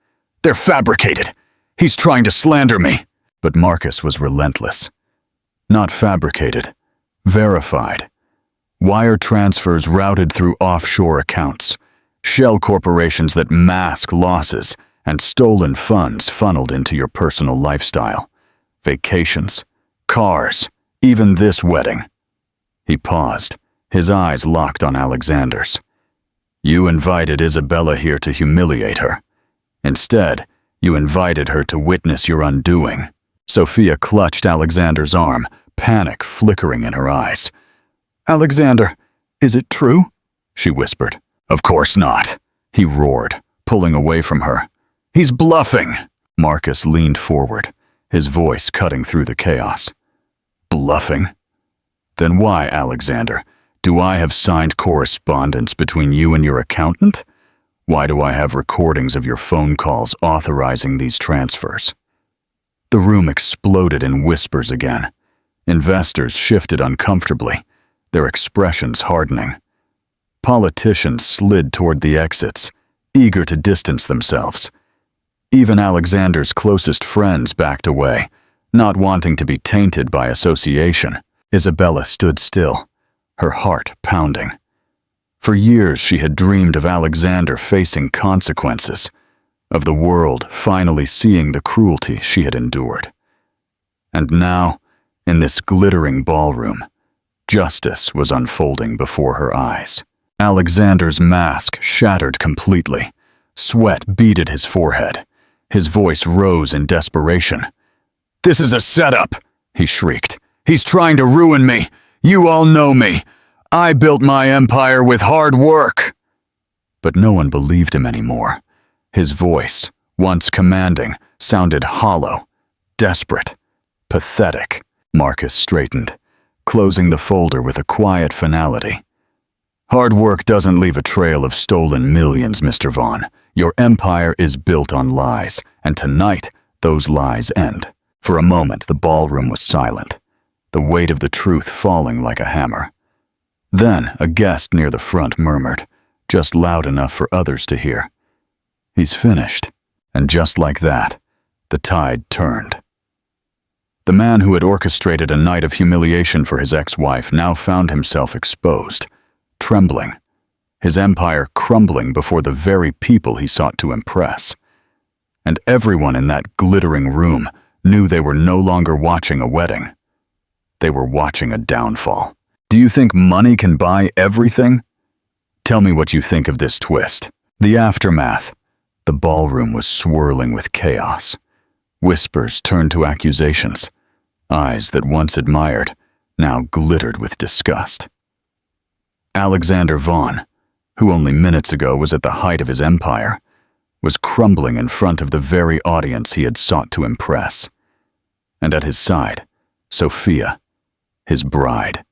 "They're fabricated. He's trying to slander me." But Marcus was relentless. Not fabricated, verified. Wire transfers routed through offshore accounts, shell corporations that mask losses, and stolen funds funneled into your personal lifestyle. Vacations, cars, even this wedding. He paused, his eyes locked on Alexander's. "You invited Isabella here to humiliate her. Instead, you invited her to witness your undoing." Sophia clutched Alexander's arm, panic flickering in her eyes. "Alexander, is it true?" she whispered. "Of course not," he roared, pulling away from her. "He's bluffing." Marcus leaned forward, his voice cutting through the chaos. "Bluffing? Then why, Alexander, do I have signed correspondence between you and your accountant? Why do I have recordings of your phone calls authorizing these transfers?" The room exploded in whispers again. Investors shifted uncomfortably, their expressions hardening. Politicians slid toward the exits, eager to distance themselves. Even Alexander's closest friends backed away, not wanting to be tainted by association. Isabella stood still, her heart pounding. For years she had dreamed of Alexander facing consequences, of the world finally seeing the cruelty she had endured. And now, in this glittering ballroom, justice was unfolding before her eyes. Alexander's mask shattered completely. Sweat beaded his forehead. His voice rose in desperation. "This is a setup," he shrieked. "He's trying to ruin me. You all know me. I built my empire with hard work." But no one believed him anymore. His voice, once commanding, sounded hollow, desperate, pathetic. Marcus straightened, closing the folder with a quiet finality. "Hard work doesn't leave a trail of stolen millions, Mr. Vaughn. Your empire is built on lies, and tonight those lies end." For a moment the ballroom was silent, the weight of the truth falling like a hammer. Then a guest near the front murmured, just loud enough for others to hear, "He's finished." And just like that, the tide turned. The man who had orchestrated a night of humiliation for his ex-wife now found himself exposed, trembling, his empire crumbling before the very people he sought to impress. And everyone in that glittering room knew they were no longer watching a wedding. They were watching a downfall. Do you think money can buy everything? Tell me what you think of this twist. The aftermath. The ballroom was swirling with chaos. Whispers turned to accusations. Eyes that once admired now glittered with disgust. Alexander Vaughn, who only minutes ago was at the height of his empire, was crumbling in front of the very audience he had sought to impress. And at his side, Sophia, his bride,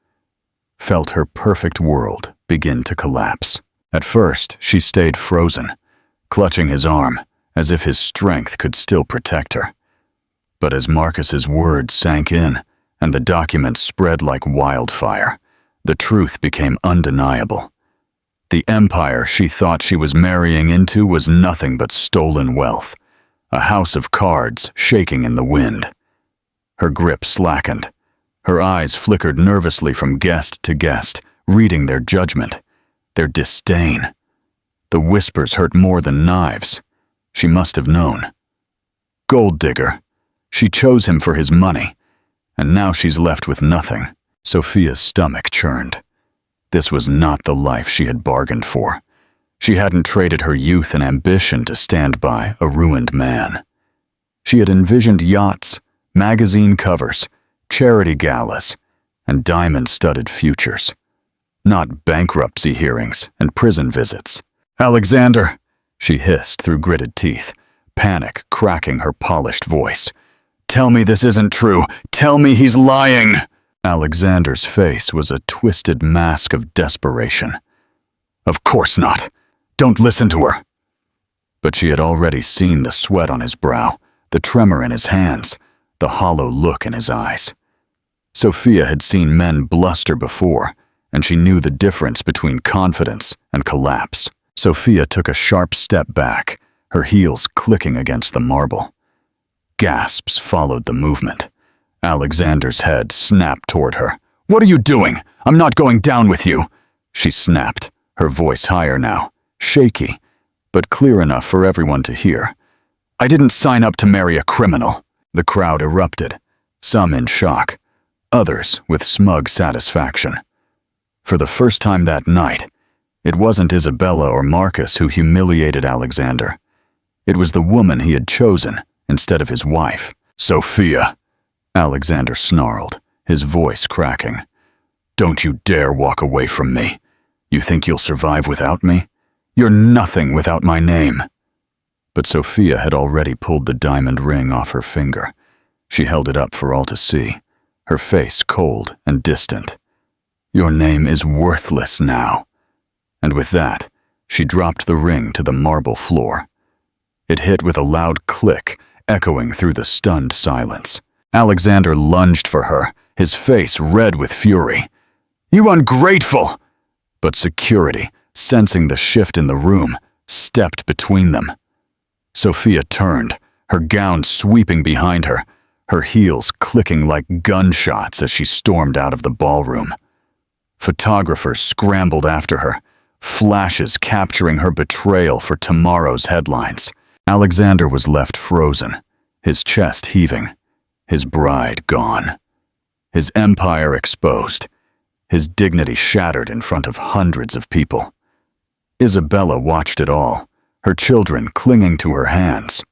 felt her perfect world begin to collapse. At first, she stayed frozen, clutching his arm as if his strength could still protect her. But as Marcus's words sank in and the document spread like wildfire, the truth became undeniable. The empire she thought she was marrying into was nothing but stolen wealth, a house of cards shaking in the wind. Her grip slackened. Her eyes flickered nervously from guest to guest, reading their judgment, their disdain. The whispers hurt more than knives. She must have known. Gold digger. She chose him for his money, and now she's left with nothing. Sophia's stomach churned. This was not the life she had bargained for. She hadn't traded her youth and ambition to stand by a ruined man. She had envisioned yachts, magazine covers, charity galas, and diamond-studded futures, not bankruptcy hearings and prison visits. "Alexander," she hissed through gritted teeth, panic cracking her polished voice. "Tell me this isn't true. Tell me he's lying." Alexander's face was a twisted mask of desperation. "Of course not. Don't listen to her." But she had already seen the sweat on his brow, the tremor in his hands, the hollow look in his eyes. Sophia had seen men bluster before, and she knew the difference between confidence and collapse. Sophia took a sharp step back, her heels clicking against the marble. Gasps followed the movement. Alexander's head snapped toward her. "What are you doing? I'm not going down with you," she snapped, her voice higher now, shaky, but clear enough for everyone to hear. "I didn't sign up to marry a criminal." The crowd erupted, some in shock, others with smug satisfaction. For the first time that night, it wasn't Isabella or Marcus who humiliated Alexander. It was the woman he had chosen instead of his wife. "Sophia," Alexander snarled, his voice cracking. "Don't you dare walk away from me. You think you'll survive without me? You're nothing without my name." But Sophia had already pulled the diamond ring off her finger. She held it up for all to see, her face cold and distant. "Your name is worthless now." And with that, she dropped the ring to the marble floor. It hit with a loud click, echoing through the stunned silence. Alexander lunged for her, his face red with fury. "You ungrateful!" But security, sensing the shift in the room, stepped between them. Sophia turned, her gown sweeping behind her, her heels clicking like gunshots as she stormed out of the ballroom. Photographers scrambled after her, flashes capturing her betrayal for tomorrow's headlines. Alexander was left frozen, his chest heaving, his bride gone, his empire exposed, his dignity shattered in front of hundreds of people. Isabella watched it all, her children clinging to her hands.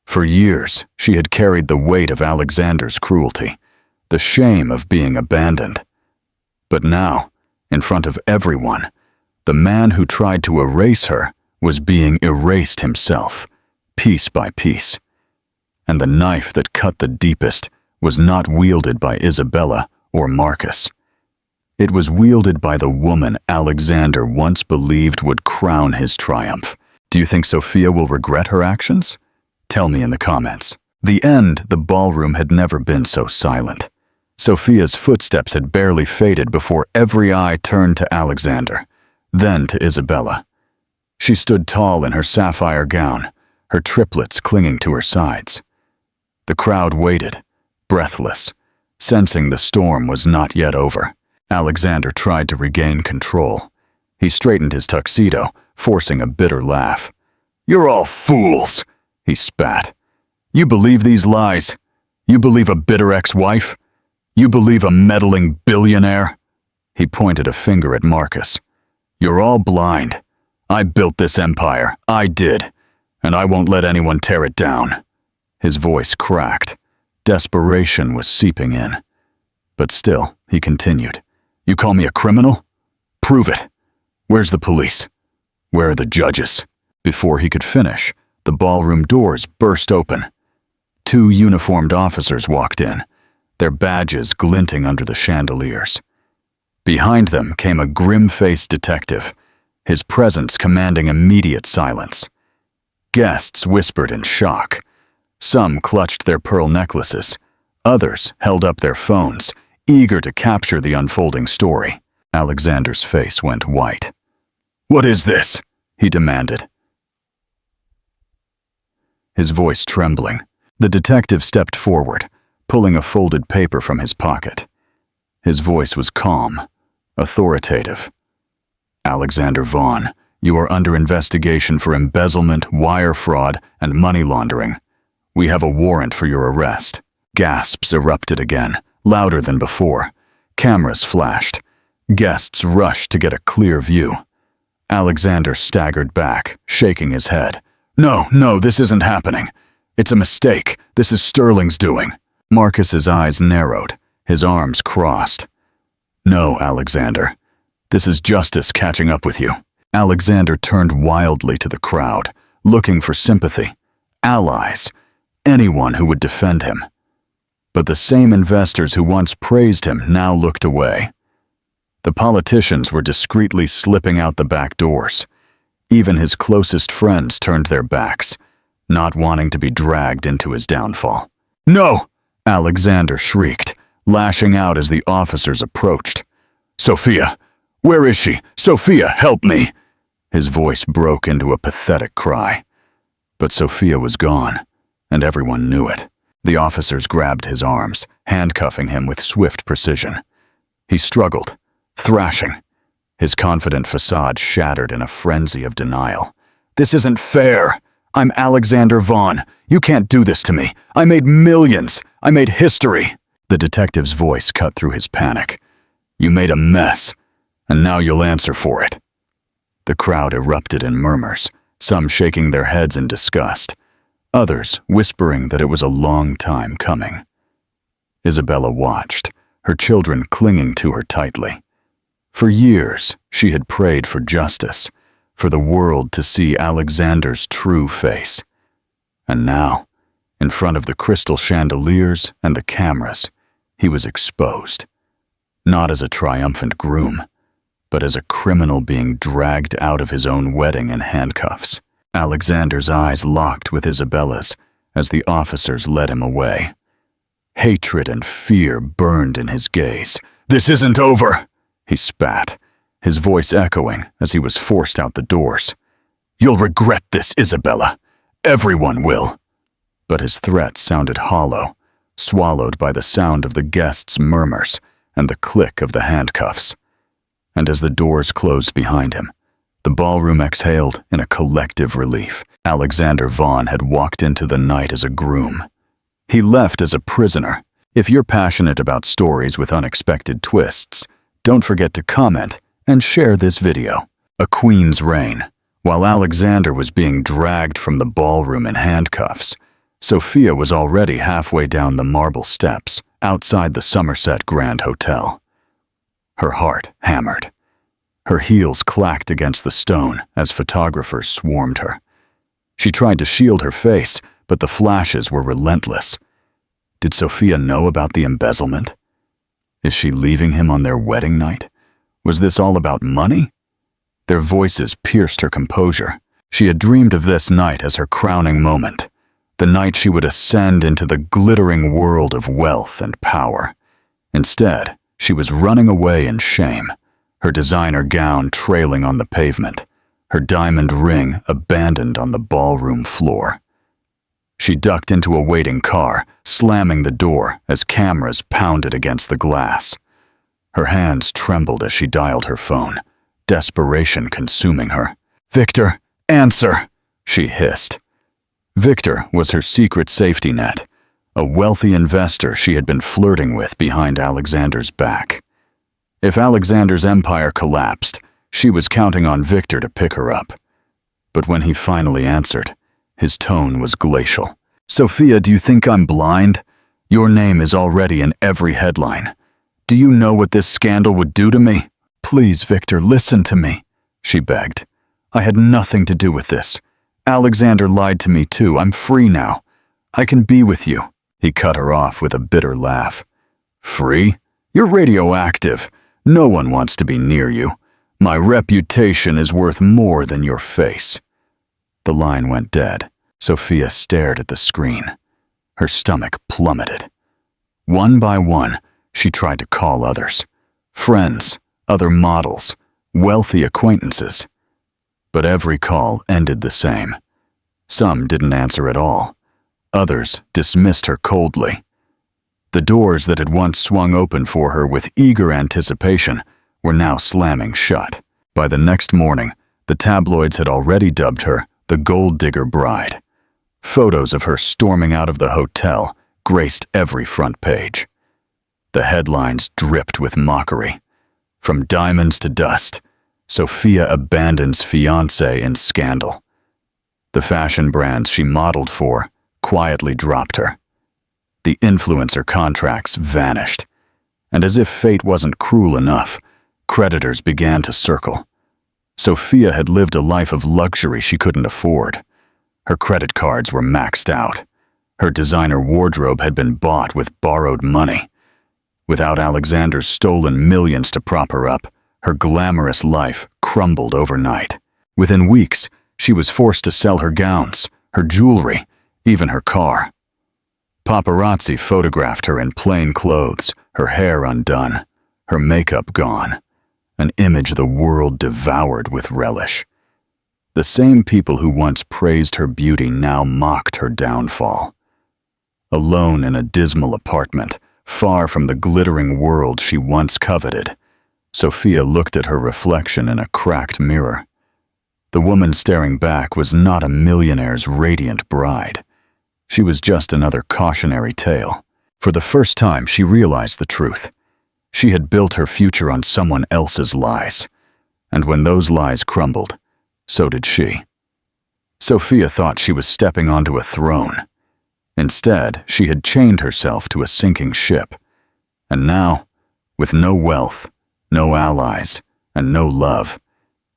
For years, she had carried the weight of Alexander's cruelty, the shame of being abandoned. But now, in front of everyone, the man who tried to erase her was being erased himself, piece by piece. And the knife that cut the deepest was not wielded by Isabella or Marcus. It was wielded by the woman Alexander once believed would crown his triumph. Do you think Sophia will regret her actions? Tell me in the comments. The ballroom had never been so silent. Sophia's footsteps had barely faded before every eye turned to Alexander, then to Isabella. She stood tall in her sapphire gown, her triplets clinging to her sides. The crowd waited, breathless, sensing the storm was not yet over. Alexander tried to regain control. He straightened his tuxedo, forcing a bitter laugh. "You're all fools," he spat. "You believe these lies? You believe a bitter ex-wife? You believe a meddling billionaire?" He pointed a finger at Marcus. "You're all blind. I built this empire. I did. And I won't let anyone tear it down." His voice cracked. Desperation was seeping in. But still, he continued. "You call me a criminal? Prove it. Where's the police? Where are the judges?" Before he could finish, the ballroom doors burst open. 2 uniformed officers walked in, their badges glinting under the chandeliers. Behind them came a grim-faced detective, his presence commanding immediate silence. Guests whispered in shock. Some clutched their pearl necklaces. Others held up their phones, eager to capture the unfolding story. Alexander's face went white. "What is this?" he demanded, his voice trembling. The detective stepped forward, pulling a folded paper from his pocket. His voice was calm, authoritative. "Alexander Vaughn, you are under investigation for embezzlement, wire fraud, and money laundering. We have a warrant for your arrest." Gasps erupted again, louder than before. Cameras flashed. Guests rushed to get a clear view. Alexander staggered back, shaking his head. No, this isn't happening. It's a mistake. This is Sterling's doing." Marcus's eyes narrowed, his arms crossed. "No, Alexander. This is justice catching up with you." Alexander turned wildly to the crowd, looking for sympathy, allies, anyone who would defend him. But the same investors who once praised him now looked away. The politicians were discreetly slipping out the back doors. Even his closest friends turned their backs, not wanting to be dragged into his downfall. "No!" Alexander shrieked, lashing out as the officers approached. "Sophia! Where is she? Sophia, help me!" His voice broke into a pathetic cry. But Sophia was gone, and everyone knew it. The officers grabbed his arms, handcuffing him with swift precision. He struggled, thrashing, his confident facade shattered in a frenzy of denial. "This isn't fair! I'm Alexander Vaughn. You can't do this to me. I made millions. I made history." The detective's voice cut through his panic. "You made a mess, and now you'll answer for it." The crowd erupted in murmurs, some shaking their heads in disgust, others whispering that it was a long time coming. Isabella watched, her children clinging to her tightly. For years, she had prayed for justice, for the world to see Alexander's true face. And now, in front of the crystal chandeliers and the cameras, he was exposed, not as a triumphant groom, but as a criminal being dragged out of his own wedding in handcuffs. Alexander's eyes locked with Isabella's as the officers led him away. Hatred and fear burned in his gaze. "This isn't over!" he spat, his voice echoing as he was forced out the doors. "You'll regret this, Isabella. Everyone will." But his threat sounded hollow, swallowed by the sound of the guests' murmurs and the click of the handcuffs. And as the doors closed behind him, the ballroom exhaled in a collective relief. Alexander Vaughn had walked into the night as a groom. He left as a prisoner. If you're passionate about stories with unexpected twists, don't forget to comment and share this video. A queen's reign. While Alexander was being dragged from the ballroom in handcuffs, Sophia was already halfway down the marble steps outside the Somerset Grand Hotel. Her heart hammered. Her heels clacked against the stone as photographers swarmed her. She tried to shield her face, but the flashes were relentless. Did Sophia know about the embezzlement? Is she leaving him on their wedding night? Was this all about money? Their voices pierced her composure. She had dreamed of this night as her crowning moment, the night she would ascend into the glittering world of wealth and power. Instead, she was running away in shame, her designer gown trailing on the pavement, her diamond ring abandoned on the ballroom floor. She ducked into a waiting car, slamming the door as cameras pounded against the glass. Her hands trembled as she dialed her phone, desperation consuming her. "Victor, answer!" she hissed. Victor was her secret safety net, a wealthy investor she had been flirting with behind Alexander's back. If Alexander's empire collapsed, she was counting on Victor to pick her up. But when he finally answered, his tone was glacial. "Sophia, do you think I'm blind? Your name is already in every headline. Do you know what this scandal would do to me? Please, Victor, listen to me," she begged. "I had nothing to do with this. Alexander lied to me too. I'm free now. I can be with you." He cut her off with a bitter laugh. "Free? You're radioactive. No one wants to be near you. My reputation is worth more than your face." The line went dead. Sophia stared at the screen. Her stomach plummeted. One by one, she tried to call others. Friends, other models, wealthy acquaintances. But every call ended the same. Some didn't answer at all. Others dismissed her coldly. The doors that had once swung open for her with eager anticipation were now slamming shut. By the next morning, the tabloids had already dubbed her the gold digger bride. Photos of her storming out of the hotel graced every front page. The headlines dripped with mockery. From diamonds to dust, Sophia abandons fiancé in scandal. The fashion brands she modeled for quietly dropped her. The influencer contracts vanished. And as if fate wasn't cruel enough, creditors began to circle. Sophia had lived a life of luxury she couldn't afford. Her credit cards were maxed out. Her designer wardrobe had been bought with borrowed money. Without Alexander's stolen millions to prop her up, her glamorous life crumbled overnight. Within weeks, she was forced to sell her gowns, her jewelry, even her car. Paparazzi photographed her in plain clothes, her hair undone, her makeup gone, an image the world devoured with relish. The same people who once praised her beauty now mocked her downfall. Alone in a dismal apartment, far from the glittering world she once coveted, Sophia looked at her reflection in a cracked mirror. The woman staring back was not a millionaire's radiant bride. She was just another cautionary tale. For the first time, she realized the truth. She had built her future on someone else's lies. And when those lies crumbled, so did she. Sophia thought she was stepping onto a throne. Instead, she had chained herself to a sinking ship. And now, with no wealth, no allies, and no love,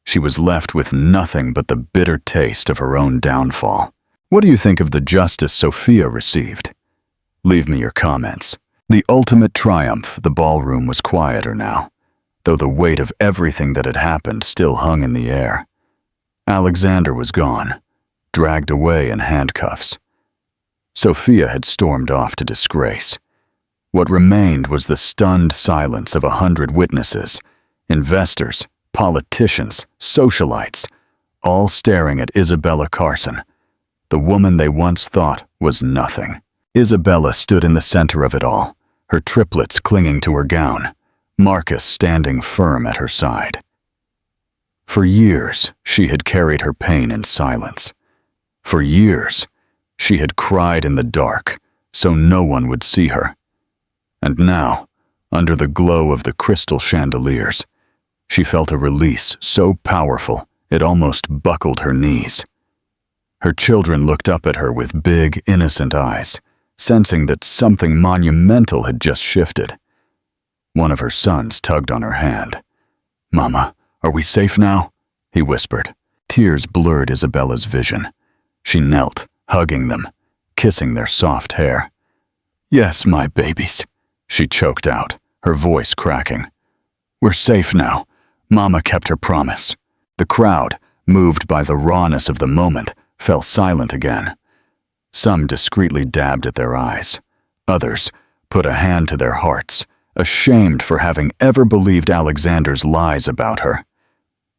she was left with nothing but the bitter taste of her own downfall. What do you think of the justice Sophia received? Leave me your comments. The ultimate triumph, the ballroom was quieter now, though the weight of everything that had happened still hung in the air. Alexander was gone, dragged away in handcuffs. Sophia had stormed off to disgrace. What remained was the stunned silence of 100 witnesses, investors, politicians, socialites, all staring at Isabella Carson, the woman they once thought was nothing. Isabella stood in the center of it all, her triplets clinging to her gown, Marcus standing firm at her side. For years, she had carried her pain in silence. For years, she had cried in the dark, so no one would see her. And now, under the glow of the crystal chandeliers, she felt a release so powerful it almost buckled her knees. Her children looked up at her with big, innocent eyes, sensing that something monumental had just shifted. One of her sons tugged on her hand. "Mama, are we safe now?" he whispered. Tears blurred Isabella's vision. She knelt, hugging them, kissing their soft hair. "Yes, my babies," she choked out, her voice cracking. "We're safe now. Mama kept her promise." The crowd, moved by the rawness of the moment, fell silent again. Some discreetly dabbed at their eyes. Others put a hand to their hearts, ashamed for having ever believed Alexander's lies about her.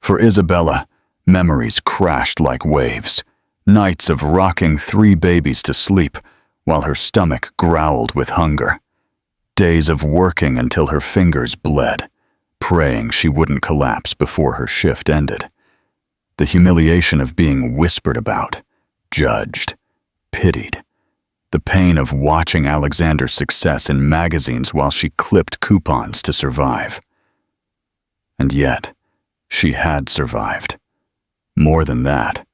For Isabella, memories crashed like waves, nights of rocking 3 babies to sleep while her stomach growled with hunger. Days of working until her fingers bled, praying she wouldn't collapse before her shift ended. The humiliation of being whispered about, judged, pitied. The pain of watching Alexander's success in magazines while she clipped coupons to survive. And yet, she had survived. More than that,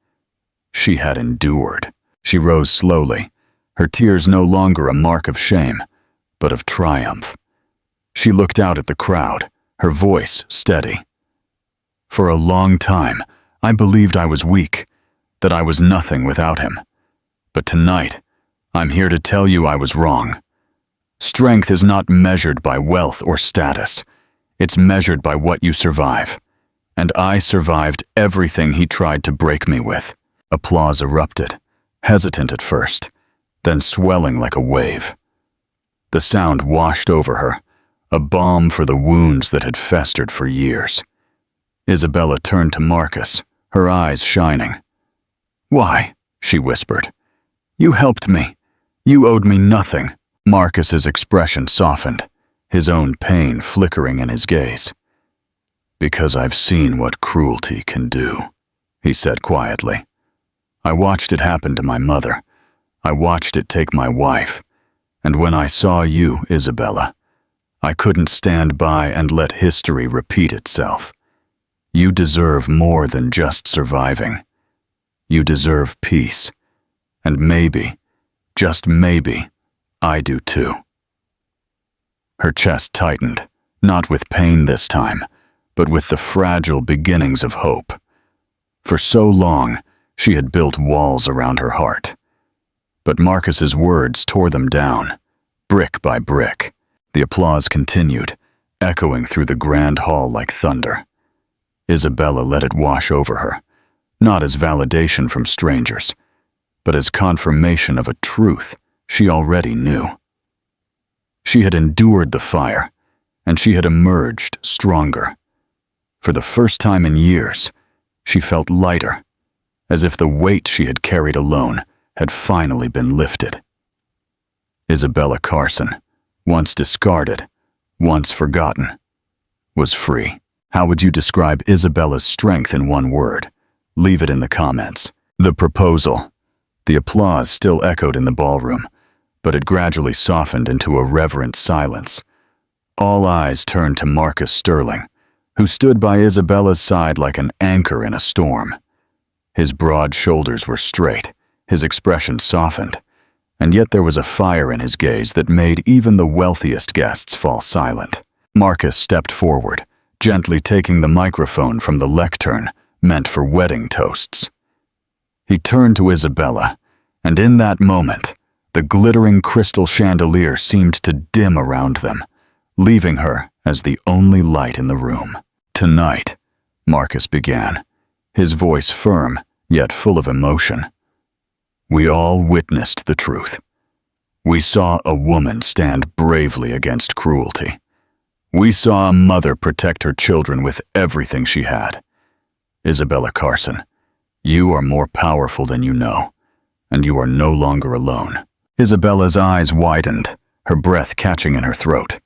she had endured. She rose slowly, her tears no longer a mark of shame, but of triumph. She looked out at the crowd, her voice steady. "For a long time, I believed I was weak, that I was nothing without him. But tonight, I'm here to tell you I was wrong. Strength is not measured by wealth or status. It's measured by what you survive. And I survived everything he tried to break me with." Applause erupted, hesitant at first, then swelling like a wave. The sound washed over her, a balm for the wounds that had festered for years. Isabella turned to Marcus, her eyes shining. "Why?" she whispered. "You helped me. You owed me nothing." Marcus's expression softened, his own pain flickering in his gaze. "Because I've seen what cruelty can do," he said quietly. "I watched it happen to my mother. I watched it take my wife. And when I saw you, Isabella, I couldn't stand by and let history repeat itself. You deserve more than just surviving. You deserve peace. And maybe, just maybe, I do too." Her chest tightened, not with pain this time, but with the fragile beginnings of hope. For so long, she had built walls around her heart. But Marcus's words tore them down, brick by brick. The applause continued, echoing through the grand hall like thunder. Isabella let it wash over her, not as validation from strangers, but as confirmation of a truth she already knew. She had endured the fire, and she had emerged stronger. For the first time in years, she felt lighter, as if the weight she had carried alone had finally been lifted. Isabella Carson, once discarded, once forgotten, was free. How would you describe Isabella's strength in one word? Leave it in the comments. The proposal. The applause still echoed in the ballroom, but it gradually softened into a reverent silence. All eyes turned to Marcus Sterling, who stood by Isabella's side like an anchor in a storm. His broad shoulders were straight, his expression softened, and yet there was a fire in his gaze that made even the wealthiest guests fall silent. Marcus stepped forward, gently taking the microphone from the lectern meant for wedding toasts. He turned to Isabella, and in that moment, the glittering crystal chandelier seemed to dim around them, leaving her as the only light in the room. "Tonight," Marcus began, his voice firm yet full of emotion, "we all witnessed the truth. We saw a woman stand bravely against cruelty. We saw a mother protect her children with everything she had. Isabella Carson, you are more powerful than you know, and you are no longer alone." Isabella's eyes widened, her breath catching in her throat.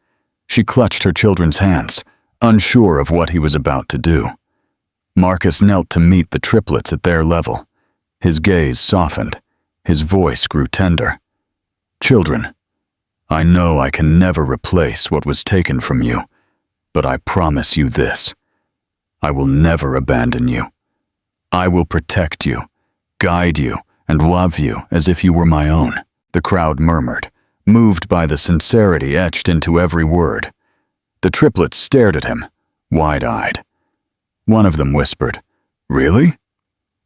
She clutched her children's hands, unsure of what he was about to do. Marcus knelt to meet the triplets at their level. His gaze softened, his voice grew tender. "Children, I know I can never replace what was taken from you, but I promise you this. I will never abandon you. I will protect you, guide you, and love you as if you were my own." The crowd murmured, moved by the sincerity etched into every word. The triplets stared at him, wide-eyed. One of them whispered, "Really?"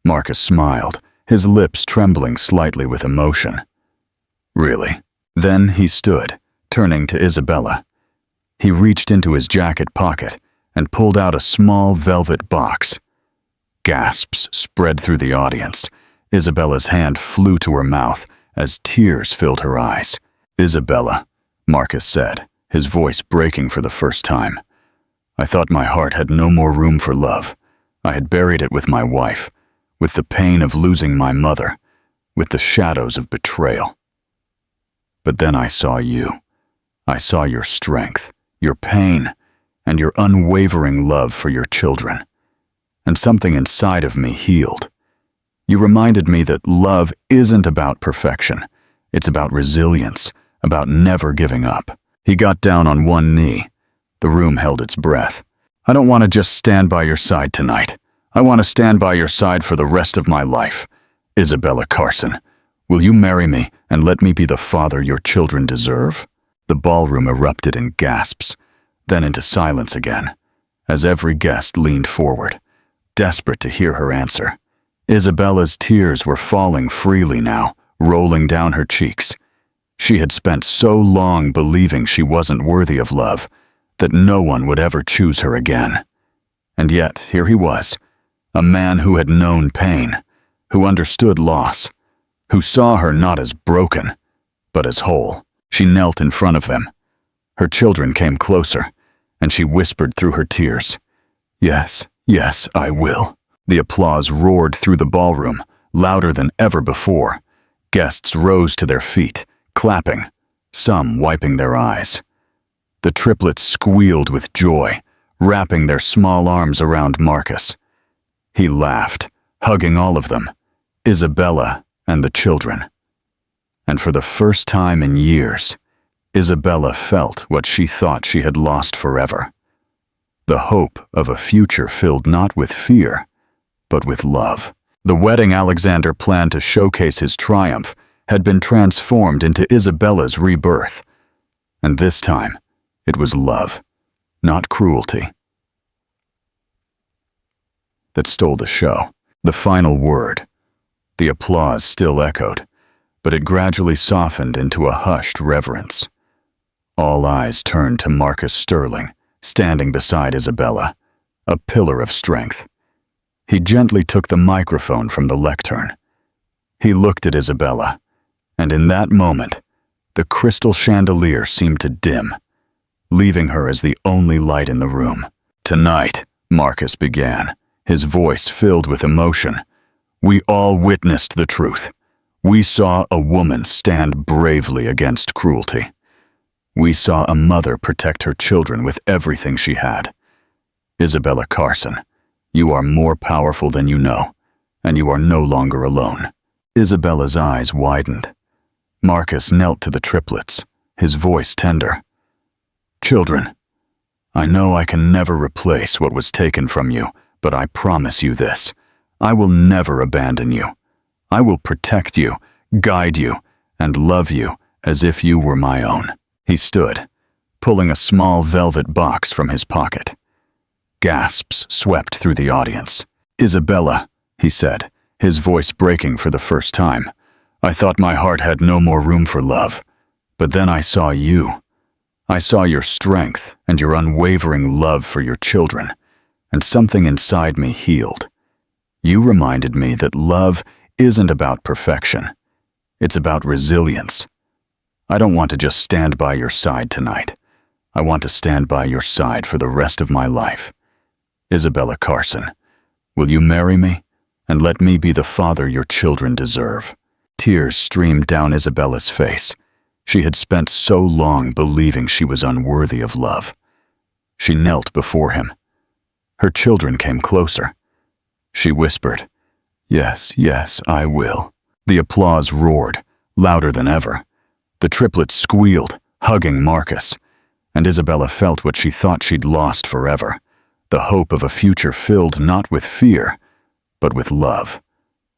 Marcus smiled, his lips trembling slightly with emotion. "Really?" Then he stood, turning to Isabella. He reached into his jacket pocket and pulled out a small velvet box. Gasps spread through the audience. Isabella's hand flew to her mouth as tears filled her eyes. "Isabella," Marcus said, his voice breaking for the first time. "I thought my heart had no more room for love. I had buried it with my wife, with the pain of losing my mother, with the shadows of betrayal. But then I saw you. I saw your strength, your pain, and your unwavering love for your children. And something inside of me healed. You reminded me that love isn't about perfection. It's about resilience, about never giving up." He got down on one knee. The room held its breath. "I don't want to just stand by your side tonight. I want to stand by your side for the rest of my life. Isabella Carson, will you marry me and let me be the father your children deserve?" The ballroom erupted in gasps, then into silence again, as every guest leaned forward, desperate to hear her answer. Isabella's tears were falling freely now, rolling down her cheeks. She had spent so long believing she wasn't worthy of love, that no one would ever choose her again. And yet, here he was, a man who had known pain, who understood loss, who saw her not as broken, but as whole. She knelt in front of him. Her children came closer, and she whispered through her tears, "Yes, yes, I will." The applause roared through the ballroom, louder than ever before. Guests rose to their feet, clapping, some wiping their eyes. The triplets squealed with joy, wrapping their small arms around Marcus. He laughed, hugging all of them, Isabella and the children. And for the first time in years, Isabella felt what she thought she had lost forever. The hope of a future filled not with fear, but with love. The wedding Alexander planned to showcase his triumph had been transformed into Isabella's rebirth. And this time, it was love, not cruelty, that stole the show. The final word. The applause still echoed, but it gradually softened into a hushed reverence. All eyes turned to Marcus Sterling, standing beside Isabella, a pillar of strength. He gently took the microphone from the lectern. He looked at Isabella, and in that moment, the crystal chandelier seemed to dim, leaving her as the only light in the room. "Tonight," Marcus began, his voice filled with emotion, "we all witnessed the truth. We saw a woman stand bravely against cruelty. We saw a mother protect her children with everything she had. Isabella Carson, you are more powerful than you know, and you are no longer alone." Isabella's eyes widened. Marcus knelt to the triplets, his voice tender. "Children, I know I can never replace what was taken from you, but I promise you this. I will never abandon you. I will protect you, guide you, and love you as if you were my own." He stood, pulling a small velvet box from his pocket. Gasps swept through the audience. "Isabella," he said, his voice breaking for the first time, "I thought my heart had no more room for love, but then I saw you. I saw your strength and your unwavering love for your children, and something inside me healed. You reminded me that love isn't about perfection. It's about resilience. I don't want to just stand by your side tonight. I want to stand by your side for the rest of my life. Isabella Carson, will you marry me and let me be the father your children deserve?" Tears streamed down Isabella's face. She had spent so long believing she was unworthy of love. She knelt before him. Her children came closer. She whispered, "Yes, yes, I will." The applause roared, louder than ever. The triplets squealed, hugging Marcus, and Isabella felt what she thought she'd lost forever, the hope of a future filled not with fear, but with love.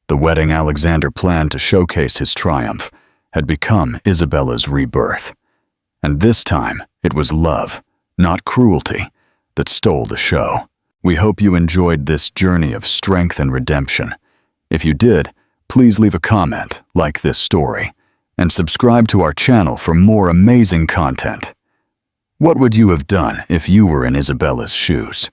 The wedding Alexander planned to showcase his triumph had become Isabella's rebirth. And this time, it was love, not cruelty, that stole the show. We hope you enjoyed this journey of strength and redemption. If you did, please leave a comment, like this story, and subscribe to our channel for more amazing content. What would you have done if you were in Isabella's shoes?